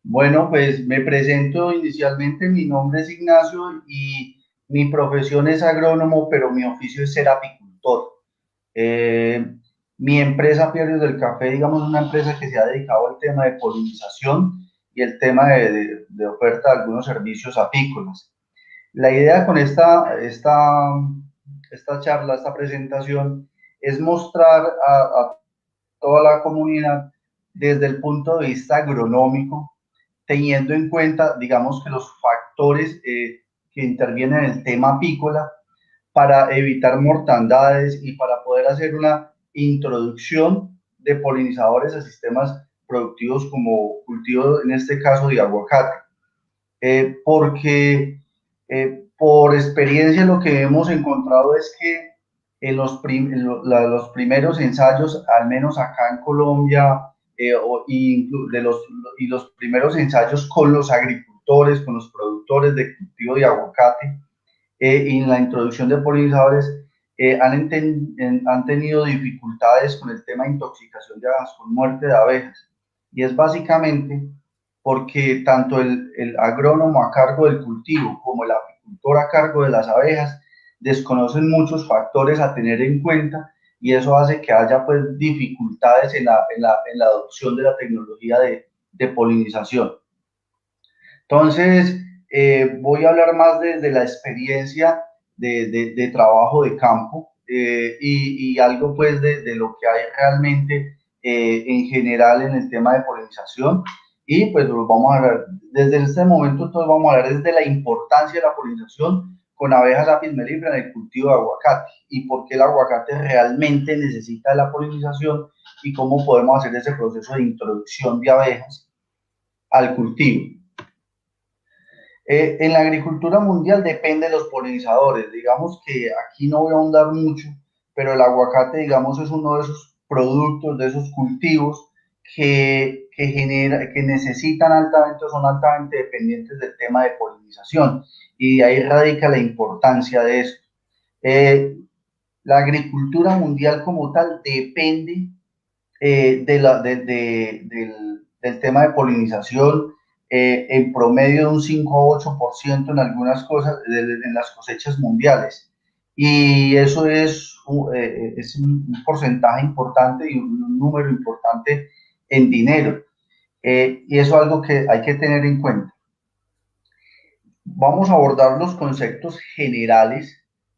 Bueno, pues me presento inicialmente, mi nombre es Ignacio y mi profesión es agrónomo, pero mi oficio es ser apicultor. Eh, Mi empresa Pierios del Café, digamos, es una empresa que se ha dedicado al tema de polinización y el tema de oferta de algunos servicios apícolas. La idea con esta charla, esta presentación, es mostrar a toda la comunidad desde el punto de vista agronómico, teniendo en cuenta, digamos, que los factores que intervienen en el tema apícola para evitar mortandades y para poder hacer una introducción de polinizadores a sistemas productivos como cultivo, en este caso, de aguacate. Porque por experiencia lo que hemos encontrado es que los primeros ensayos, al menos acá en Colombia, y los primeros ensayos con los agricultores, con los productores de cultivo de aguacate, y en la introducción de polinizadores, han tenido dificultades con el tema de intoxicación de abejas, con muerte de abejas. Y es básicamente porque tanto el agrónomo a cargo del cultivo como el apicultor a cargo de las abejas desconocen muchos factores a tener en cuenta, y eso hace que haya pues dificultades en la adopción de la tecnología de polinización. Entonces, voy a hablar más desde la experiencia de trabajo de campo, y algo pues de lo que hay realmente en general en el tema de polinización. Y pues vamos a hablar desde este momento, entonces vamos a hablar desde la importancia de la polinización con abejas apis mellifera en el cultivo de aguacate y por qué el aguacate realmente necesita de la polinización y cómo podemos hacer ese proceso de introducción de abejas al cultivo. En la agricultura mundial depende de los polinizadores. Digamos que aquí no voy a ahondar mucho, pero el aguacate, digamos, es uno de esos productos, de esos cultivos que necesitan altamente, son altamente dependientes del tema de polinización. Y de ahí radica la importancia de esto. Eh, la agricultura mundial como tal depende del tema de polinización, en promedio de un 5 a 8% en algunas cosas, en las cosechas mundiales. Y eso es un porcentaje importante y un número importante en dinero. Y eso es algo que hay que tener en cuenta. Vamos a abordar los conceptos generales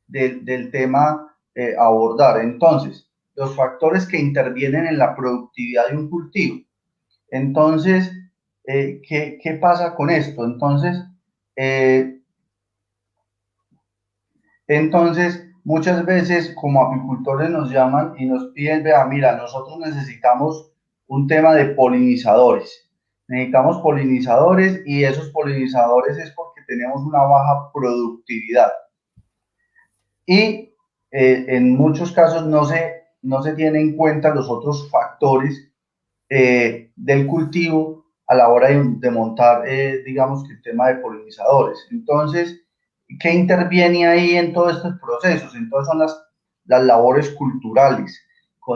del tema a abordar. Entonces, los factores que intervienen en la productividad de un cultivo. Entonces, ¿qué pasa con esto? Eh, entonces, muchas veces como apicultores nos llaman y nos piden, vea, mira, nosotros necesitamos un tema de polinizadores. Necesitamos polinizadores y esos polinizadores es porque tenemos una baja productividad. Y en muchos casos no se tienen en cuenta los otros factores del cultivo a la hora de montar, digamos, que el tema de polinizadores. Entonces, ¿qué interviene ahí en todos estos procesos? Entonces son las labores culturales,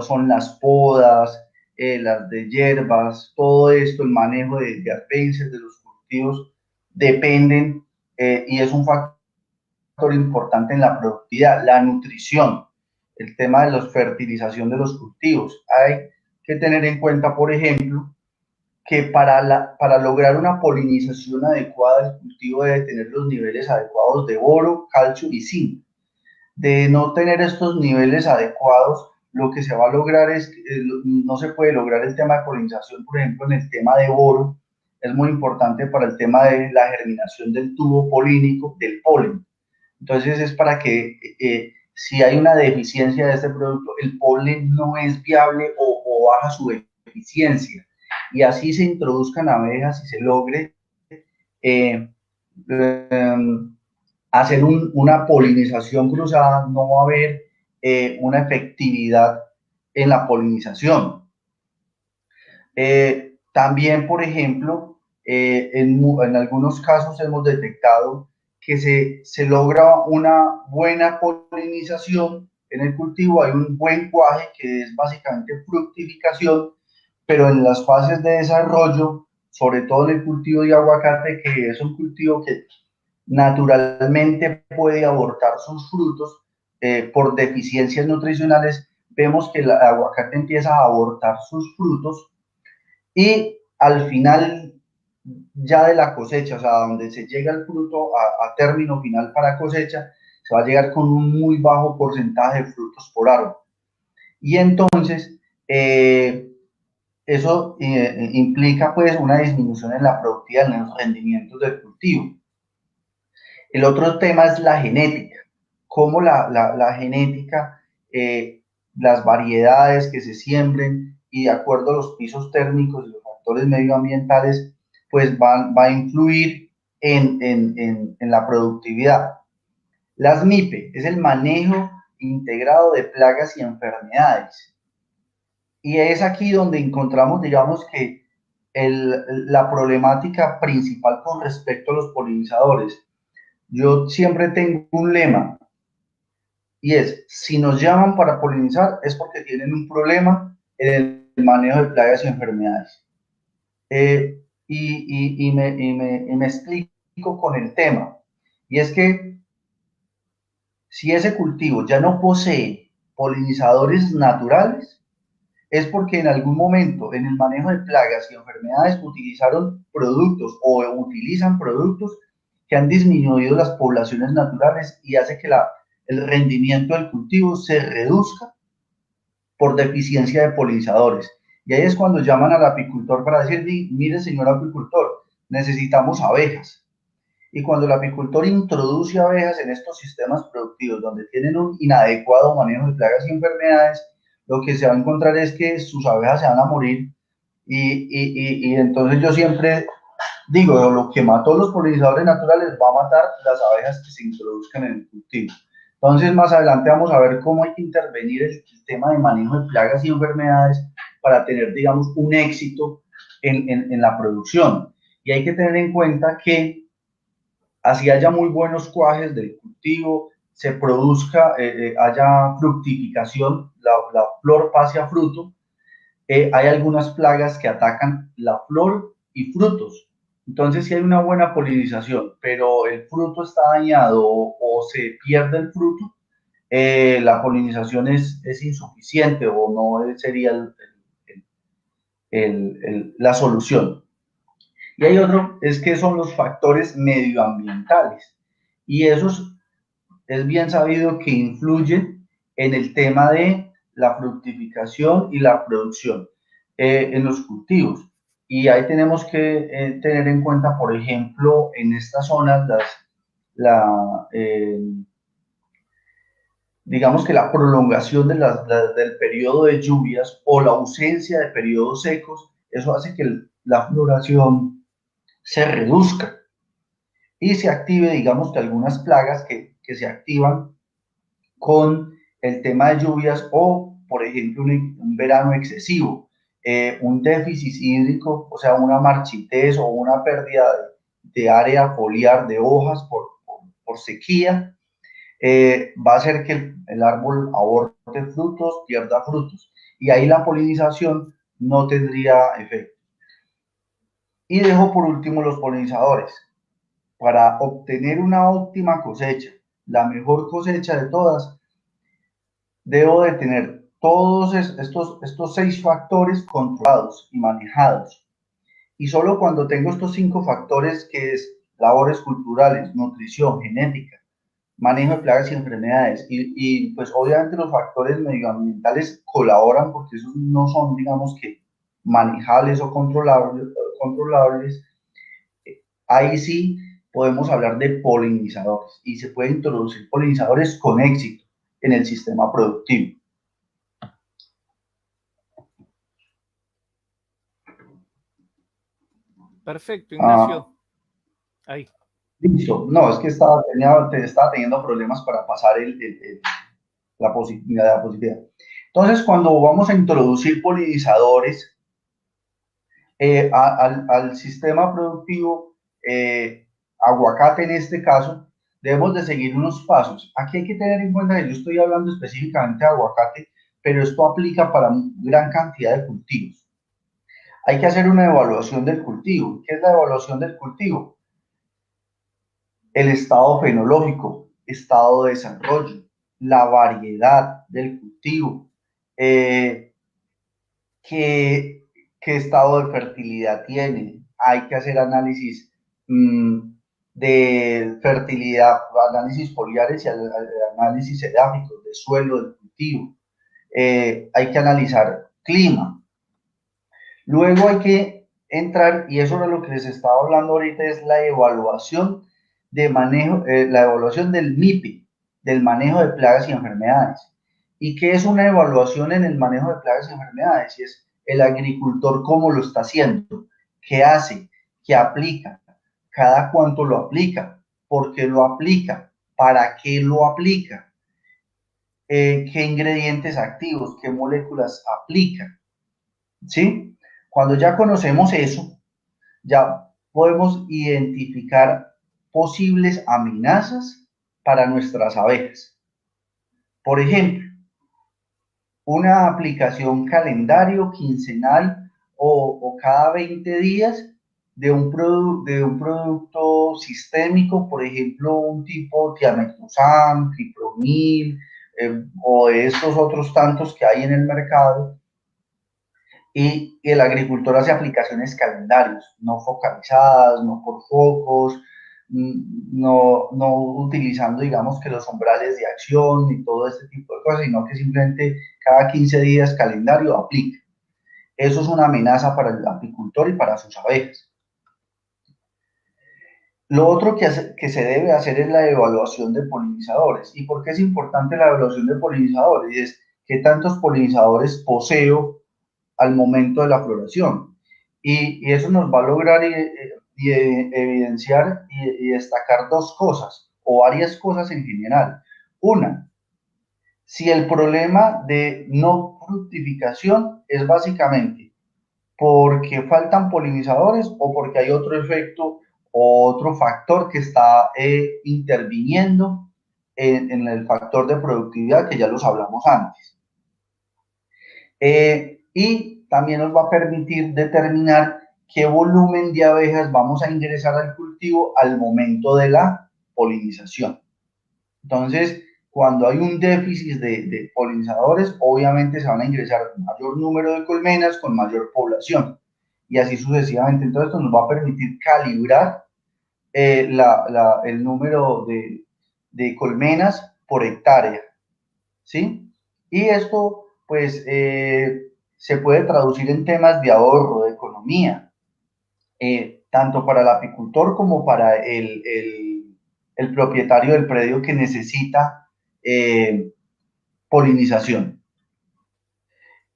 son las podas, las de hierbas, todo esto, el manejo de advencias de los cultivos, dependen, y es un factor importante en la productividad, la nutrición, el tema de la fertilización de los cultivos. Hay que tener en cuenta, por ejemplo, que para lograr una polinización adecuada, el cultivo debe tener los niveles adecuados de boro, calcio y zinc. De no tener estos niveles adecuados, lo que se va a lograr es que no se puede lograr el tema de polinización, por ejemplo, en el tema de boro, es muy importante para el tema de la germinación del tubo polínico, del polen. Entonces es para que si hay una deficiencia de este producto, el polen no es viable o baja su eficiencia. Y así se introduzcan abejas y se logre eh, eh, hacer una polinización cruzada, no va a haber una efectividad en la polinización. También, por ejemplo, en algunos casos hemos detectado que se logra una buena polinización en el cultivo, hay un buen cuaje que es básicamente fructificación, pero en las fases de desarrollo sobre todo en el cultivo de aguacate, que es un cultivo que naturalmente puede abortar sus frutos por deficiencias nutricionales. Vemos que el aguacate empieza a abortar sus frutos y al final ya de la cosecha, o sea, donde se llega el fruto a término final para cosecha, se va a llegar con un muy bajo porcentaje de frutos por árbol. Y entonces, eso implica pues una disminución en la productividad, en los rendimientos del cultivo. El otro tema es la genética, cómo la genética, las variedades que se siembren y de acuerdo a los pisos térmicos y los factores medioambientales, pues va a influir en la productividad. Las MIPE es el manejo integrado de plagas y enfermedades. Y es aquí donde encontramos, digamos que la problemática principal con respecto a los polinizadores. Yo siempre tengo un lema y es, si nos llaman para polinizar es porque tienen un problema en el manejo de plagas y enfermedades. Me explico con el tema. Y es que si ese cultivo ya no posee polinizadores naturales, es porque en algún momento en el manejo de plagas y enfermedades utilizaron productos o utilizan productos que han disminuido las poblaciones naturales y hace que el rendimiento del cultivo se reduzca por deficiencia de polinizadores. Y ahí es cuando llaman al apicultor para decir, mire señor apicultor, necesitamos abejas. Y cuando el apicultor introduce abejas en estos sistemas productivos donde tienen un inadecuado manejo de plagas y enfermedades, lo que se va a encontrar es que sus abejas se van a morir y entonces yo siempre digo, lo que mató los polinizadores naturales va a matar las abejas que se introduzcan en el cultivo. Entonces más adelante vamos a ver cómo hay que intervenir el sistema de manejo de plagas y enfermedades para tener, digamos, un éxito en la producción. Y hay que tener en cuenta que así haya muy buenos cuajes del cultivo, se produzca, haya fructificación, la flor pase a fruto, hay algunas plagas que atacan la flor y frutos. Entonces, si hay una buena polinización, pero el fruto está dañado o se pierde el fruto, la polinización es insuficiente o no sería la solución. Y hay otro, es que son los factores medioambientales. Y esos es bien sabido que influyen en el tema de la fructificación y la producción en los cultivos. Y ahí tenemos que tener en cuenta, por ejemplo, en estas zonas, digamos que la prolongación del periodo de lluvias o la ausencia de periodos secos, eso hace que la floración se reduzca y se active, digamos que algunas plagas que se activan con el tema de lluvias o, por ejemplo, un verano excesivo, un déficit hídrico, o sea, una marchitez o una pérdida de área foliar de hojas por sequía, va a hacer que el árbol aborte frutos, pierda frutos, y ahí la polinización no tendría efecto. Y dejo por último los polinizadores. Para obtener una óptima cosecha, la mejor cosecha de todas, debo de tener todos estos 6 factores controlados y manejados. Y solo cuando tengo estos 5 factores, que es labores culturales, nutrición, genética, manejo de plagas y enfermedades, y pues obviamente los factores medioambientales colaboran porque esos no son, digamos que, manejables o controlables, ahí sí podemos hablar de polinizadores y se pueden introducir polinizadores con éxito en el sistema productivo. Perfecto, Ignacio. Ahí. Listo. No, es que estaba teniendo problemas para pasar la posibilidad. Entonces, cuando vamos a introducir polinizadores al sistema productivo, aguacate en este caso, debemos de seguir unos pasos. Aquí hay que tener en cuenta que yo estoy hablando específicamente de aguacate, pero esto aplica para gran cantidad de cultivos. hay que hacer una evaluación del cultivo. ¿Qué es la evaluación del cultivo? El estado fenológico, estado de desarrollo, la variedad del cultivo, eh, qué, qué estado de fertilidad tiene. Hay que hacer análisis de fertilidad, análisis foliares y análisis edáficos de suelo del cultivo. Hay que analizar clima. Luego hay que entrar, y eso es lo que les estaba hablando ahorita, es la evaluación de manejo, la evaluación del MIPI, del manejo de plagas y enfermedades. ¿Y qué es una evaluación en el manejo de plagas y enfermedades? Y es el agricultor cómo lo está haciendo, qué hace, qué aplica, cada cuánto lo aplica, por qué lo aplica, para qué lo aplica, qué ingredientes activos, qué moléculas aplica, ¿sí? Cuando ya conocemos eso, ya podemos identificar posibles amenazas para nuestras abejas. Por ejemplo, una aplicación calendario quincenal o cada 20 días de un producto sistémico, por ejemplo, un tipo tiametosam, tripronil, o de estos otros tantos que hay en el mercado, y el agricultor hace aplicaciones calendarios, no focalizadas, no por focos, no utilizando, digamos, que los umbrales de acción y todo este tipo de cosas, sino que simplemente cada 15 días calendario aplica. Eso es una amenaza para el apicultor y para sus abejas. Lo otro que se debe hacer es la evaluación de polinizadores. ¿Y por qué es importante la evaluación de polinizadores? Y es qué tantos polinizadores poseo al momento de la floración. Y eso nos va a lograr evidenciar y destacar dos cosas, o varias cosas en general. Una, si el problema de no fructificación es básicamente porque faltan polinizadores o porque hay otro efecto o otro factor que está interviniendo en el factor de productividad que ya los hablamos antes. Y también nos va a permitir determinar qué volumen de abejas vamos a ingresar al cultivo al momento de la polinización. Entonces, cuando hay un déficit de polinizadores, obviamente se van a ingresar mayor número de colmenas con mayor población y así sucesivamente. Entonces, esto nos va a permitir calibrar el número de colmenas por hectárea, ¿sí? Y esto, pues, se puede traducir en temas de ahorro, de economía, tanto para el apicultor como para el propietario del predio que necesita polinización.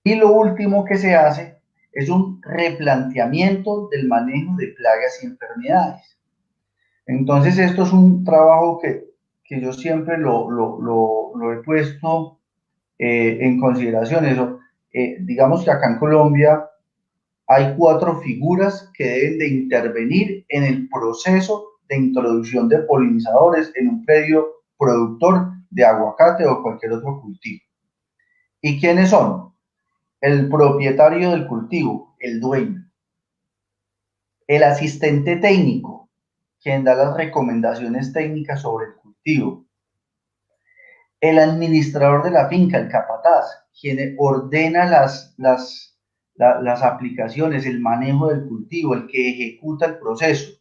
Y lo último que se hace es un replanteamiento del manejo de plagas y enfermedades. Entonces, esto es un trabajo que yo siempre lo he puesto en consideración. Eso, digamos que acá en Colombia hay 4 figuras que deben de intervenir en el proceso de introducción de polinizadores en un predio productor de aguacate o cualquier otro cultivo. ¿Y quiénes son? El propietario del cultivo, el dueño, el asistente técnico, quien da las recomendaciones técnicas sobre el cultivo, el administrador de la finca, el capataz, quien ordena las aplicaciones, el manejo del cultivo, el que ejecuta el proceso,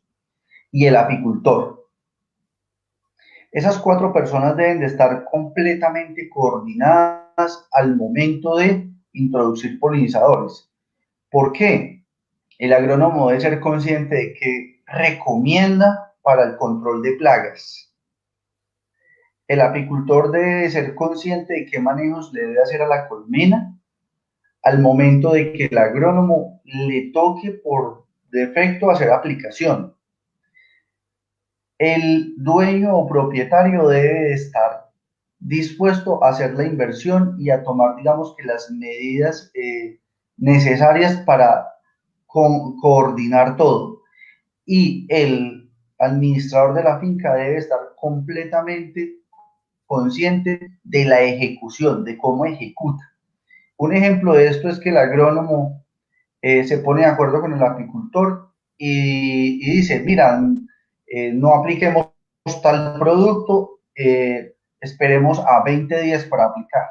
y el apicultor. Esas 4 personas deben de estar completamente coordinadas al momento de introducir polinizadores. ¿Por qué? El agrónomo debe ser consciente de qué recomienda para el control de plagas. El apicultor debe ser consciente de qué manejos le debe hacer a la colmena al momento de que el agrónomo le toque por defecto hacer aplicación. El dueño o propietario debe estar dispuesto a hacer la inversión y a tomar, digamos, que las medidas necesarias para coordinar todo. Y el administrador de la finca debe estar completamente consciente de la ejecución, de cómo ejecuta. Un ejemplo de esto es que el agrónomo se pone de acuerdo con el apicultor y dice, mira, no apliquemos tal producto, esperemos a 20 días para aplicar.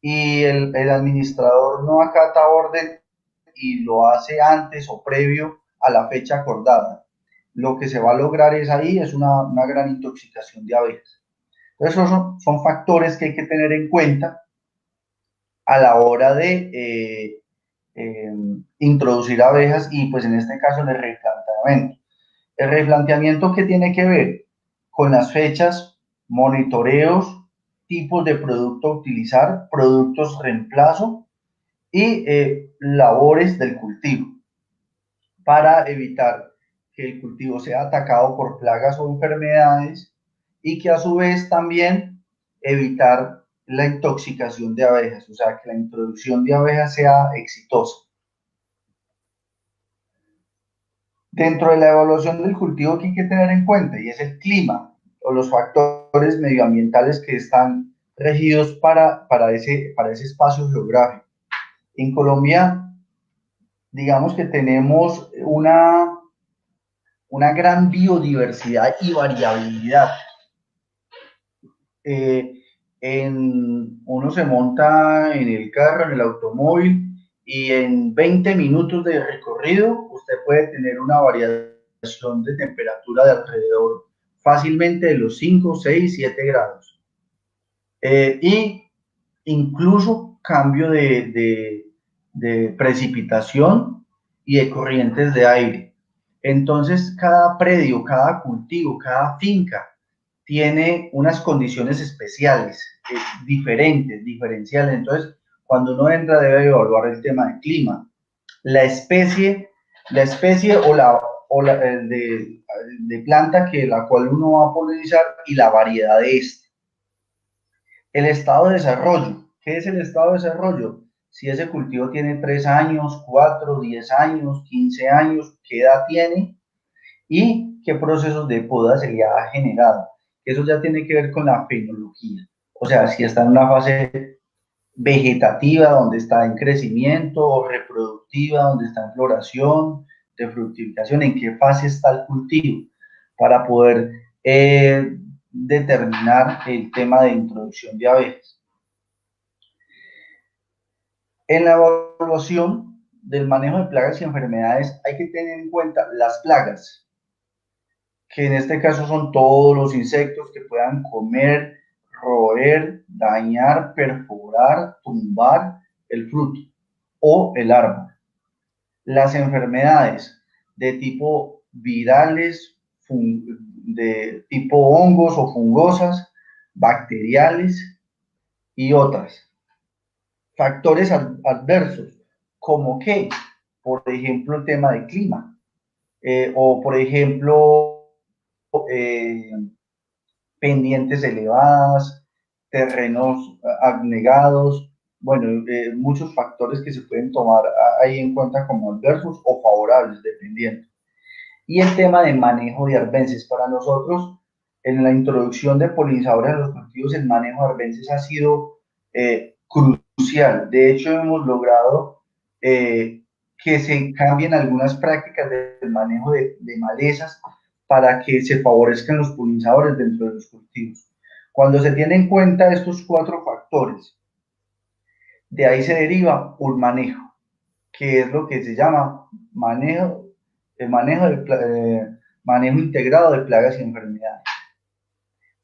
Y el administrador no acata orden y lo hace antes o previo a la fecha acordada. Lo que se va a lograr es ahí es una gran intoxicación de abejas. Entonces, esos son factores que hay que tener en cuenta a la hora de introducir abejas y pues en este caso el replanteamiento. El replanteamiento que tiene que ver con las fechas, monitoreos, tipos de producto a utilizar, productos reemplazo y labores del cultivo para evitar que el cultivo sea atacado por plagas o enfermedades y que a su vez también evitar la intoxicación de abejas, o sea, que la introducción de abejas sea exitosa. Dentro de la evaluación del cultivo que hay que tener en cuenta y es el clima o los factores medioambientales que están regidos para ese espacio geográfico. En Colombia, digamos que tenemos una gran biodiversidad y variabilidad. Uno se monta en el carro, en el automóvil, y en 20 minutos de recorrido usted puede tener una variación de temperatura de alrededor fácilmente de los 5, 6, 7 grados. Y incluso cambio de precipitación y de corrientes de aire. Entonces, cada predio, cada cultivo, cada finca tiene unas condiciones especiales, diferenciales. Entonces, cuando uno entra debe evaluar el tema del clima, la especie de planta que la cual uno va a polinizar y la variedad de este. El estado de desarrollo. ¿Qué es el estado de desarrollo? Si ese cultivo tiene 3 años, 4, 10 años, 15 años, qué edad tiene y qué procesos de poda se le ha generado. Eso ya tiene que ver con la fenología. O sea, si está en una fase vegetativa, donde está en crecimiento, o reproductiva, donde está en floración, de fructificación, en qué fase está el cultivo, para poder determinar el tema de introducción de abejas. En la evaluación del manejo de plagas y enfermedades hay que tener en cuenta las plagas, que en este caso son todos los insectos que puedan comer, roer, dañar, perforar, tumbar el fruto o el árbol. Las enfermedades de tipo virales, de tipo hongos o fungosas, bacteriales y otras. Factores adversos, como que, por ejemplo, el tema del clima, o por ejemplo, pendientes elevadas, terrenos abnegados, bueno, muchos factores que se pueden tomar ahí en cuenta como adversos o favorables, dependiendo. Y el tema de manejo de arbences. Para nosotros, en la introducción de polinizadores a los cultivos, el manejo de arbences ha sido crucial. De hecho, hemos logrado que se cambien algunas prácticas del manejo de malezas para que se favorezcan los polinizadores dentro de los cultivos. Cuando se tienen en cuenta estos 4 factores, de ahí se deriva un manejo, que es lo que se llama manejo integrado de plagas y enfermedades.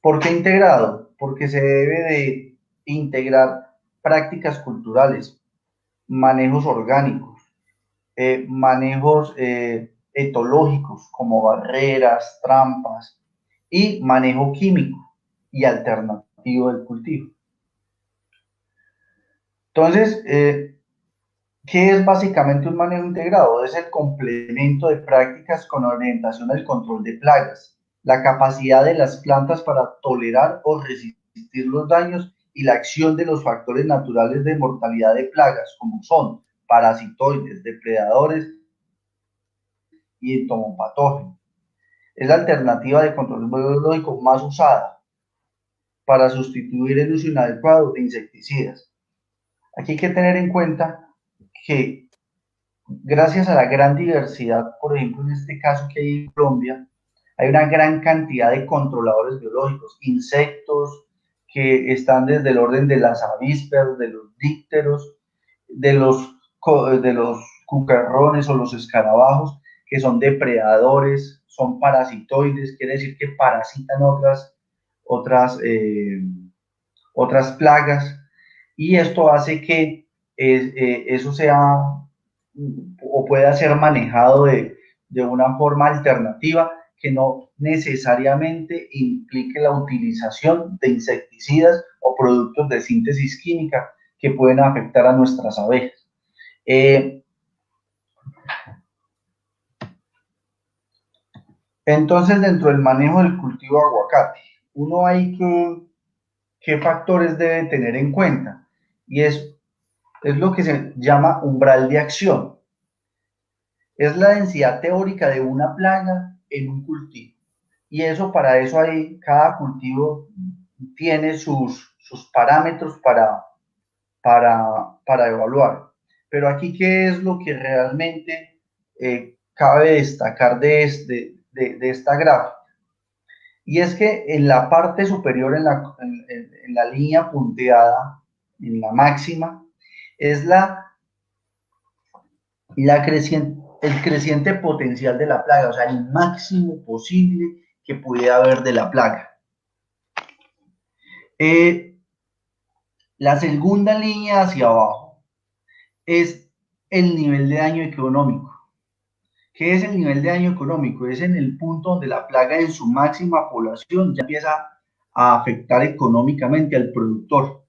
¿Por qué integrado? Porque se debe de integrar prácticas culturales, manejos orgánicos, manejos etológicos como barreras, trampas y manejo químico y alternativo del cultivo. Entonces, ¿qué es básicamente un manejo integrado? Es el complemento de prácticas con orientación al control de plagas, la capacidad de las plantas para tolerar o resistir los daños y la acción de los factores naturales de mortalidad de plagas, como son parasitoides, depredadores y entomopatógenos. Es la alternativa de control biológico más usada para sustituir el uso inadecuado de insecticidas. Aquí hay que tener en cuenta que gracias a la gran diversidad, por ejemplo, en este caso que hay en Colombia, hay una gran cantidad de controladores biológicos, insectos que están desde el orden de las avísperas, de los dípteros, de los cucarrones o los escarabajos, que son depredadores, son parasitoides, quiere decir que parasitan otras, otras plagas, y esto hace que eso sea o pueda ser manejado de una forma alternativa que no necesariamente implique la utilización de insecticidas o productos de síntesis química que pueden afectar a nuestras abejas. Entonces, dentro del manejo del cultivo de aguacate, uno hay qué factores debe tener en cuenta, y es lo que se llama umbral de acción. Es la densidad teórica de una plaga en un cultivo. Y eso, para eso hay, cada cultivo tiene sus parámetros para evaluar. Pero aquí, ¿qué es lo que realmente cabe destacar de esta gráfica? Y es que en la parte superior, en la línea punteada, en la máxima, es el creciente potencial de la plaga, o sea, el máximo posible que pudiera haber de la plaga. La segunda línea hacia abajo es el nivel de daño económico. ¿Qué es el nivel de daño económico? Es en el punto donde la plaga en su máxima población ya empieza a afectar económicamente al productor.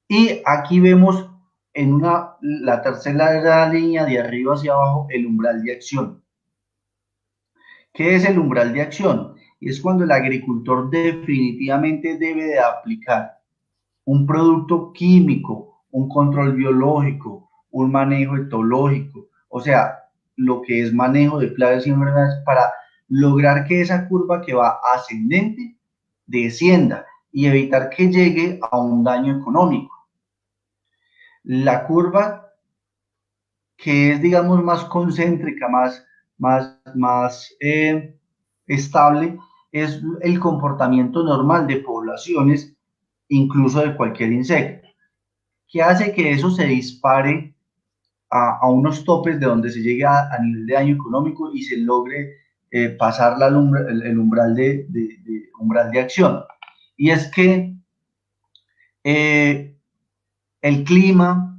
Y aquí vemos en la tercera línea de arriba hacia abajo el umbral de acción. ¿Qué es el umbral de acción? Es cuando el agricultor definitivamente debe de aplicar un producto químico, un control biológico, un manejo etológico, o sea, lo que es manejo de plagas y enfermedades para lograr que esa curva que va ascendente descienda y evitar que llegue a un daño económico. La curva que es, digamos, más concéntrica, más estable, es el comportamiento normal de poblaciones, incluso de cualquier insecto, que hace que eso se dispare a unos topes de donde se llegue a nivel de daño económico y se logre pasar el umbral umbral de acción. Y es que el clima,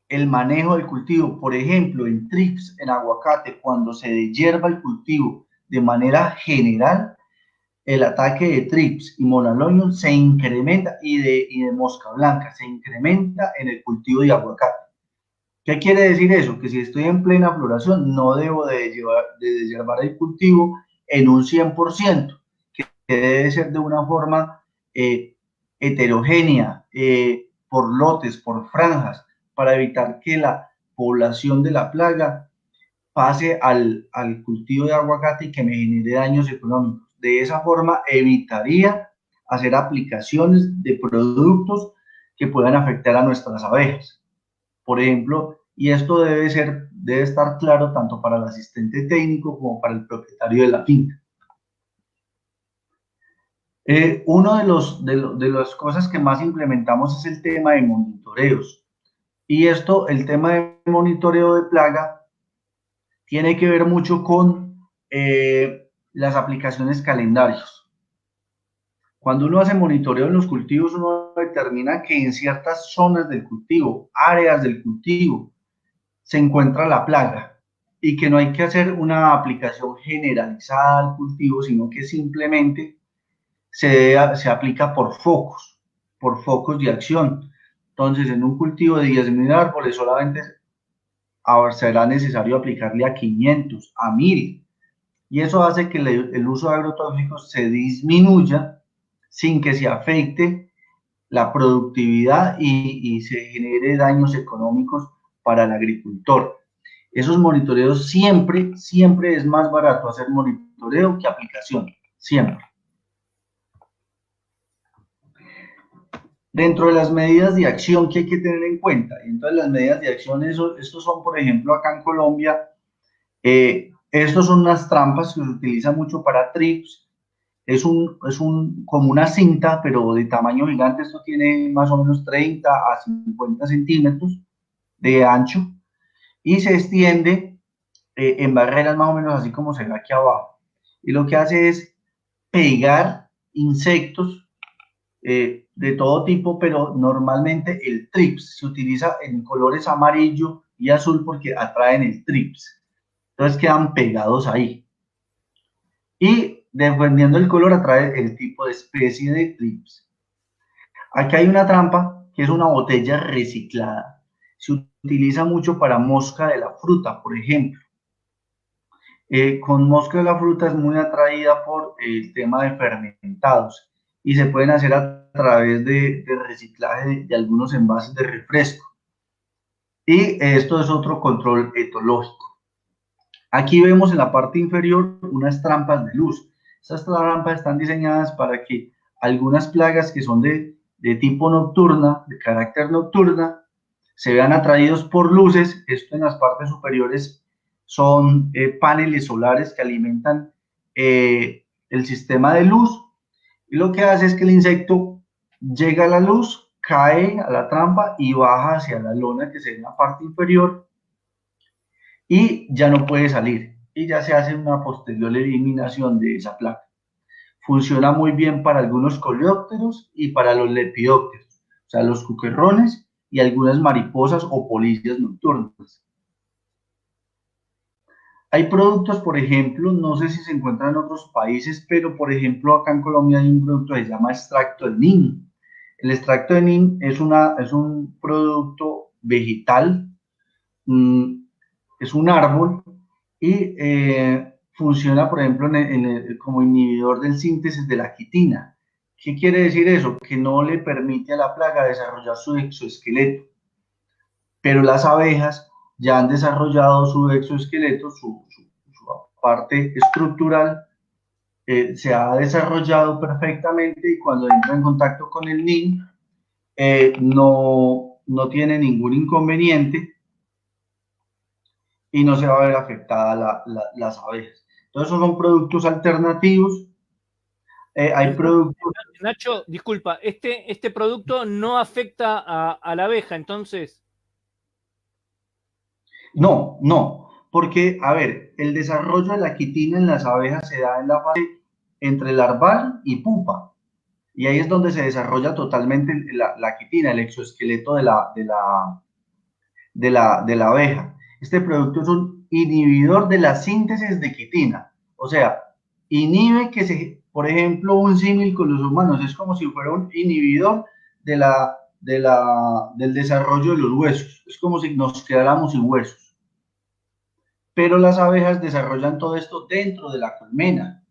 el manejo del cultivo, por ejemplo, en trips, en aguacate, cuando se deshierva el cultivo de manera general, el ataque de trips y monoaños se incrementa y de mosca blanca se incrementa en el cultivo de aguacate. ¿Qué quiere decir eso? Que si estoy en plena floración, no debo de deshiervar el cultivo en un 100%, que debe ser de una forma heterogénea, por lotes, por franjas, para evitar que la población de la plaga pase al cultivo de aguacate y que me genere daños económicos. De esa forma evitaría hacer aplicaciones de productos que puedan afectar a nuestras abejas. Por ejemplo, y esto debe estar claro tanto para el asistente técnico como para el propietario de la finca. Uno de las cosas que más implementamos es el tema de monitoreos. Y el tema de monitoreo de plaga, tiene que ver mucho con las aplicaciones calendarios. Cuando uno hace monitoreo en los cultivos, uno determina que en ciertas zonas del cultivo, áreas del cultivo, se encuentra la plaga y que no hay que hacer una aplicación generalizada al cultivo, sino que simplemente se aplica por focos de acción. Entonces, en un cultivo de 10.000 árboles solamente será necesario aplicarle a 500, a 1.000, y eso hace que el uso de agrotóxicos se disminuya sin que se afecte la productividad y se genere daños económicos para el agricultor. Esos monitoreos siempre es más barato hacer monitoreo que aplicación, siempre. Dentro de las medidas de acción que hay que tener en cuenta, entonces las medidas de acción, estos son, por ejemplo, acá en Colombia, estos son unas trampas que se utilizan mucho para trips. Como una cinta, pero de tamaño gigante. Esto tiene más o menos 30 a 50 centímetros de ancho y se extiende en barreras más o menos así como se ve aquí abajo. Y lo que hace es pegar insectos de todo tipo, pero normalmente el trips se utiliza en colores amarillo y azul porque atraen el trips. Entonces quedan pegados ahí. Y dependiendo del color atrae el tipo de especie de trips. Aquí hay una trampa que es una botella reciclada. Se utiliza mucho para mosca de la fruta, por ejemplo. Con mosca de la fruta es muy atraída por el tema de fermentados y se pueden hacer a través de reciclaje de algunos envases de refresco. Y esto es otro control etológico. Aquí vemos en la parte inferior unas trampas de luz. Estas trampas están diseñadas para que algunas plagas que son de tipo nocturna, de carácter nocturna, se vean atraídos por luces. Esto en las partes superiores son paneles solares que alimentan el sistema de luz, y lo que hace es que el insecto llega a la luz, cae a la trampa y baja hacia la lona que se ve en la parte inferior y ya no puede salir y ya se hace una posterior eliminación de esa plaga. Funciona muy bien para algunos coleópteros y para los lepidópteros, o sea, los cuquerrones y algunas mariposas o polillas nocturnas. Hay productos, por ejemplo, no sé si se encuentran en otros países, pero por ejemplo acá en Colombia hay un producto que se llama extracto de neem. El extracto de neem es un producto vegetal, es un árbol y funciona, por ejemplo, como inhibidor del síntesis de la quitina. ¿Qué quiere decir eso? Que no le permite a la plaga desarrollar su exoesqueleto, pero las abejas ya han desarrollado su exoesqueleto, su parte estructural, se ha desarrollado perfectamente y cuando entra en contacto con el NIM no tiene ningún inconveniente y no se va a ver afectada las abejas. Entonces, esos son productos alternativos. Hay productos... Nacho, disculpa, este producto no afecta a la abeja, entonces. No, porque, a ver, el desarrollo de la quitina en las abejas se da en la fase entre larval y pupa. Y ahí es donde se desarrolla totalmente la quitina, el exoesqueleto de la abeja. Este producto es un inhibidor de la síntesis de quitina. O sea, inhibe que por ejemplo, un símil con los humanos, es como si fuera un inhibidor del desarrollo de los huesos. Es como si nos quedáramos sin huesos. Pero las abejas desarrollan todo esto dentro de la colmena.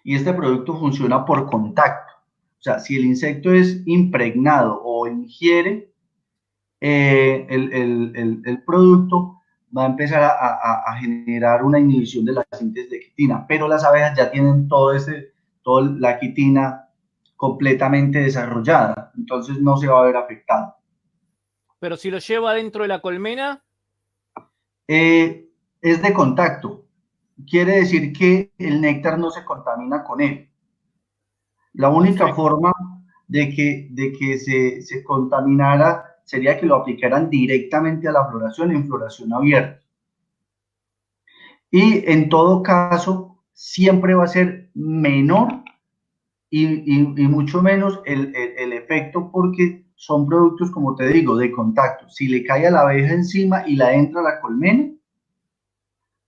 Y este producto funciona por contacto. O sea, si el insecto es impregnado o ingiere el producto, va a empezar a generar una inhibición de la síntesis de quitina. Pero las abejas ya tienen toda la quitina completamente desarrollada. Entonces no se va a ver afectado. Pero si lo lleva dentro de la colmena. Es de contacto. Quiere decir que el néctar no se contamina con él. La única Perfecto. forma de que se contaminara sería que lo aplicaran directamente a la floración en floración abierta. Y en todo caso, siempre va a ser menor y mucho menos el efecto, porque son productos, como te digo, de contacto. Si le cae a la abeja encima y la entra a la colmena,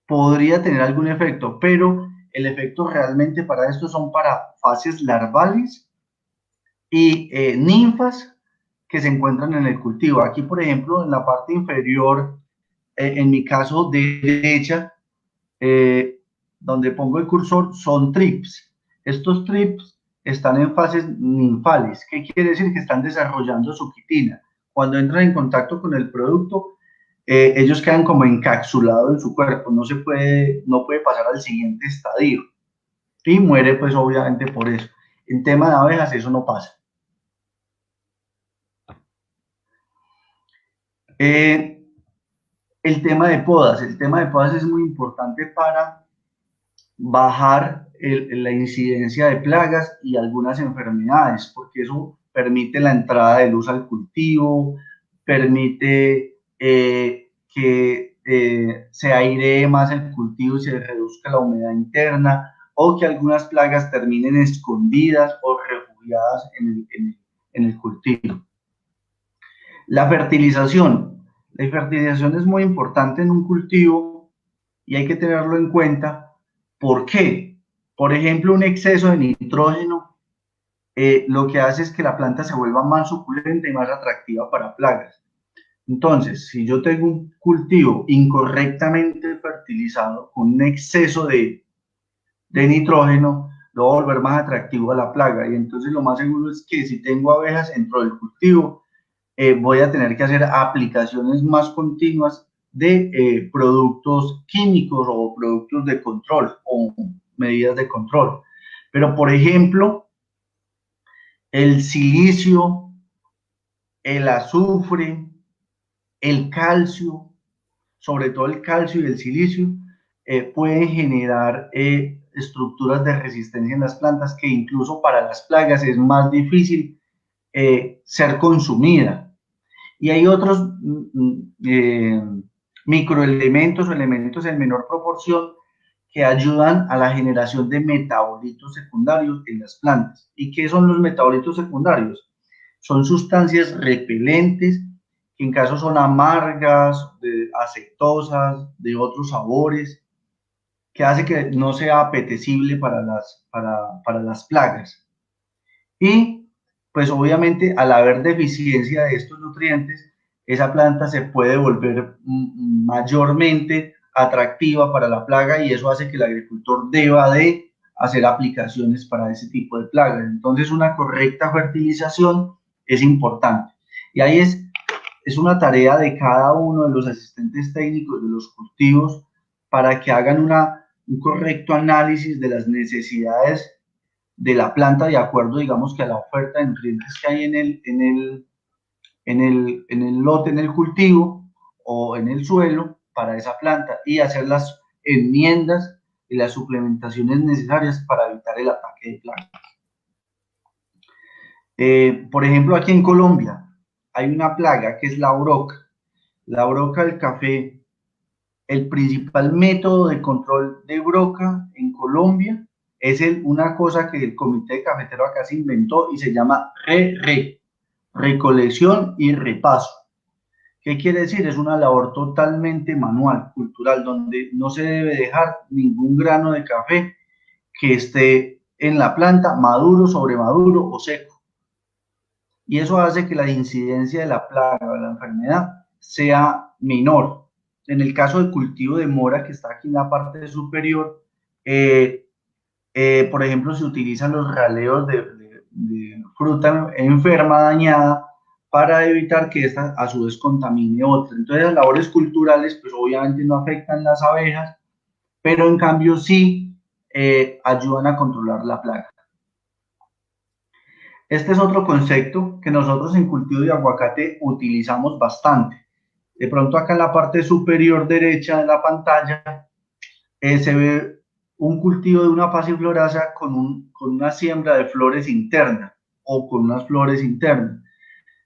podría tener algún efecto, pero el efecto realmente para esto son para fases larvales y ninfas que se encuentran en el cultivo. Aquí, por ejemplo, en la parte inferior, en mi caso derecha, donde pongo el cursor, son trips. Estos trips están en fases ninfales. ¿Qué quiere decir? Que están desarrollando su quitina. Cuando entran en contacto con el producto, ellos quedan como encapsulados en su cuerpo, no puede pasar al siguiente estadio y muere pues obviamente por eso. En tema de abejas eso no pasa. El tema de podas. El tema de podas es muy importante para bajar la incidencia de plagas y algunas enfermedades, porque eso permite la entrada de luz al cultivo, permite que se airee más el cultivo y se reduzca la humedad interna, o que algunas plagas terminen escondidas o refugiadas en el cultivo. La fertilización. La fertilización es muy importante en un cultivo y hay que tenerlo en cuenta. ¿Por qué? Por ejemplo, un exceso de nitrógeno lo que hace es que la planta se vuelva más suculenta y más atractiva para plagas. Entonces, si yo tengo un cultivo incorrectamente fertilizado, con un exceso de nitrógeno, lo va a volver más atractivo a la plaga. Y entonces lo más seguro es que si tengo abejas dentro del cultivo, voy a tener que hacer aplicaciones más continuas de productos químicos o productos de control o medidas de control. Pero, por ejemplo, el silicio, el azufre, el calcio, sobre todo el calcio y el silicio, pueden generar estructuras de resistencia en las plantas que incluso para las plagas es más difícil ser consumida. Y hay otros microelementos o elementos en menor proporción que ayudan a la generación de metabolitos secundarios en las plantas. ¿Y qué son los metabolitos secundarios? Son sustancias repelentes que en caso son amargas, acetosas, de otros sabores, que hace que no sea apetecible para las plagas. Y pues obviamente al haber deficiencia de estos nutrientes, esa planta se puede volver mayormente atractiva para la plaga y eso hace que el agricultor deba de hacer aplicaciones para ese tipo de plagas. Entonces una correcta fertilización es importante. Y ahí es una tarea de cada uno de los asistentes técnicos de los cultivos para que hagan un correcto análisis de las necesidades de la planta de acuerdo, digamos, que a la oferta de nutrientes que hay en el lote, en el cultivo o en el suelo para esa planta y hacer las enmiendas y las suplementaciones necesarias para evitar el ataque de plagas. Por ejemplo, aquí en Colombia hay una plaga que es la broca del café. El principal método de control de broca en Colombia es una cosa que el Comité Cafetero acá se inventó y se llama recolección y repaso. ¿Qué quiere decir? Es una labor totalmente manual, cultural, donde no se debe dejar ningún grano de café que esté en la planta maduro, sobremaduro o seco. Y eso hace que la incidencia de la plaga o de la enfermedad sea menor. En el caso del cultivo de mora, que está aquí en la parte superior, por ejemplo, se utilizan los raleos de fruta enferma, dañada, para evitar que esta a su vez contamine otra. Entonces las labores culturales pues obviamente no afectan las abejas, pero en cambio sí ayudan a controlar la plaga. Este es otro concepto que nosotros en cultivo de aguacate utilizamos bastante. De pronto acá en la parte superior derecha de la pantalla se ve un cultivo de una pasiflorasa con una siembra de flores internas o con unas flores internas.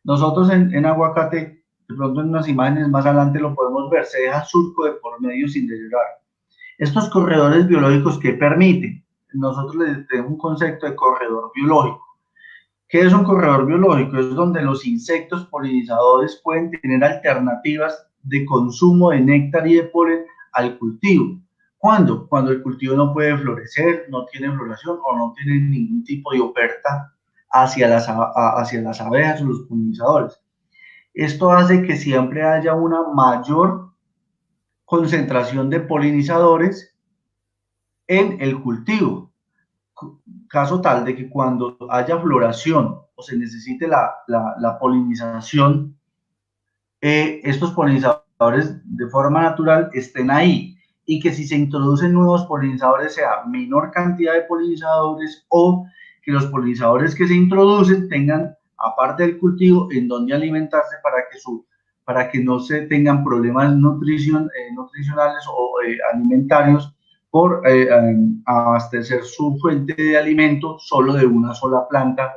Nosotros en aguacate, de pronto en unas imágenes más adelante lo podemos ver, se deja surco de por medio sin deteriorar. Estos corredores biológicos, ¿qué permiten? Nosotros les tenemos un concepto de corredor biológico. ¿Qué es un corredor biológico? Es donde los insectos polinizadores pueden tener alternativas de consumo de néctar y de polen al cultivo. ¿Cuándo? Cuando el cultivo no puede florecer, no tiene floración o no tiene ningún tipo de oferta hacia las abejas o los polinizadores. Esto hace que siempre haya una mayor concentración de polinizadores en el cultivo. Caso tal de que cuando haya floración o se necesite la polinización, estos polinizadores de forma natural estén ahí y que si se introducen nuevos polinizadores sea menor cantidad de polinizadores o que los polinizadores que se introducen tengan, aparte del cultivo, en donde alimentarse para que no se tengan problemas nutricionales o alimentarios por abastecer su fuente de alimento solo de una sola planta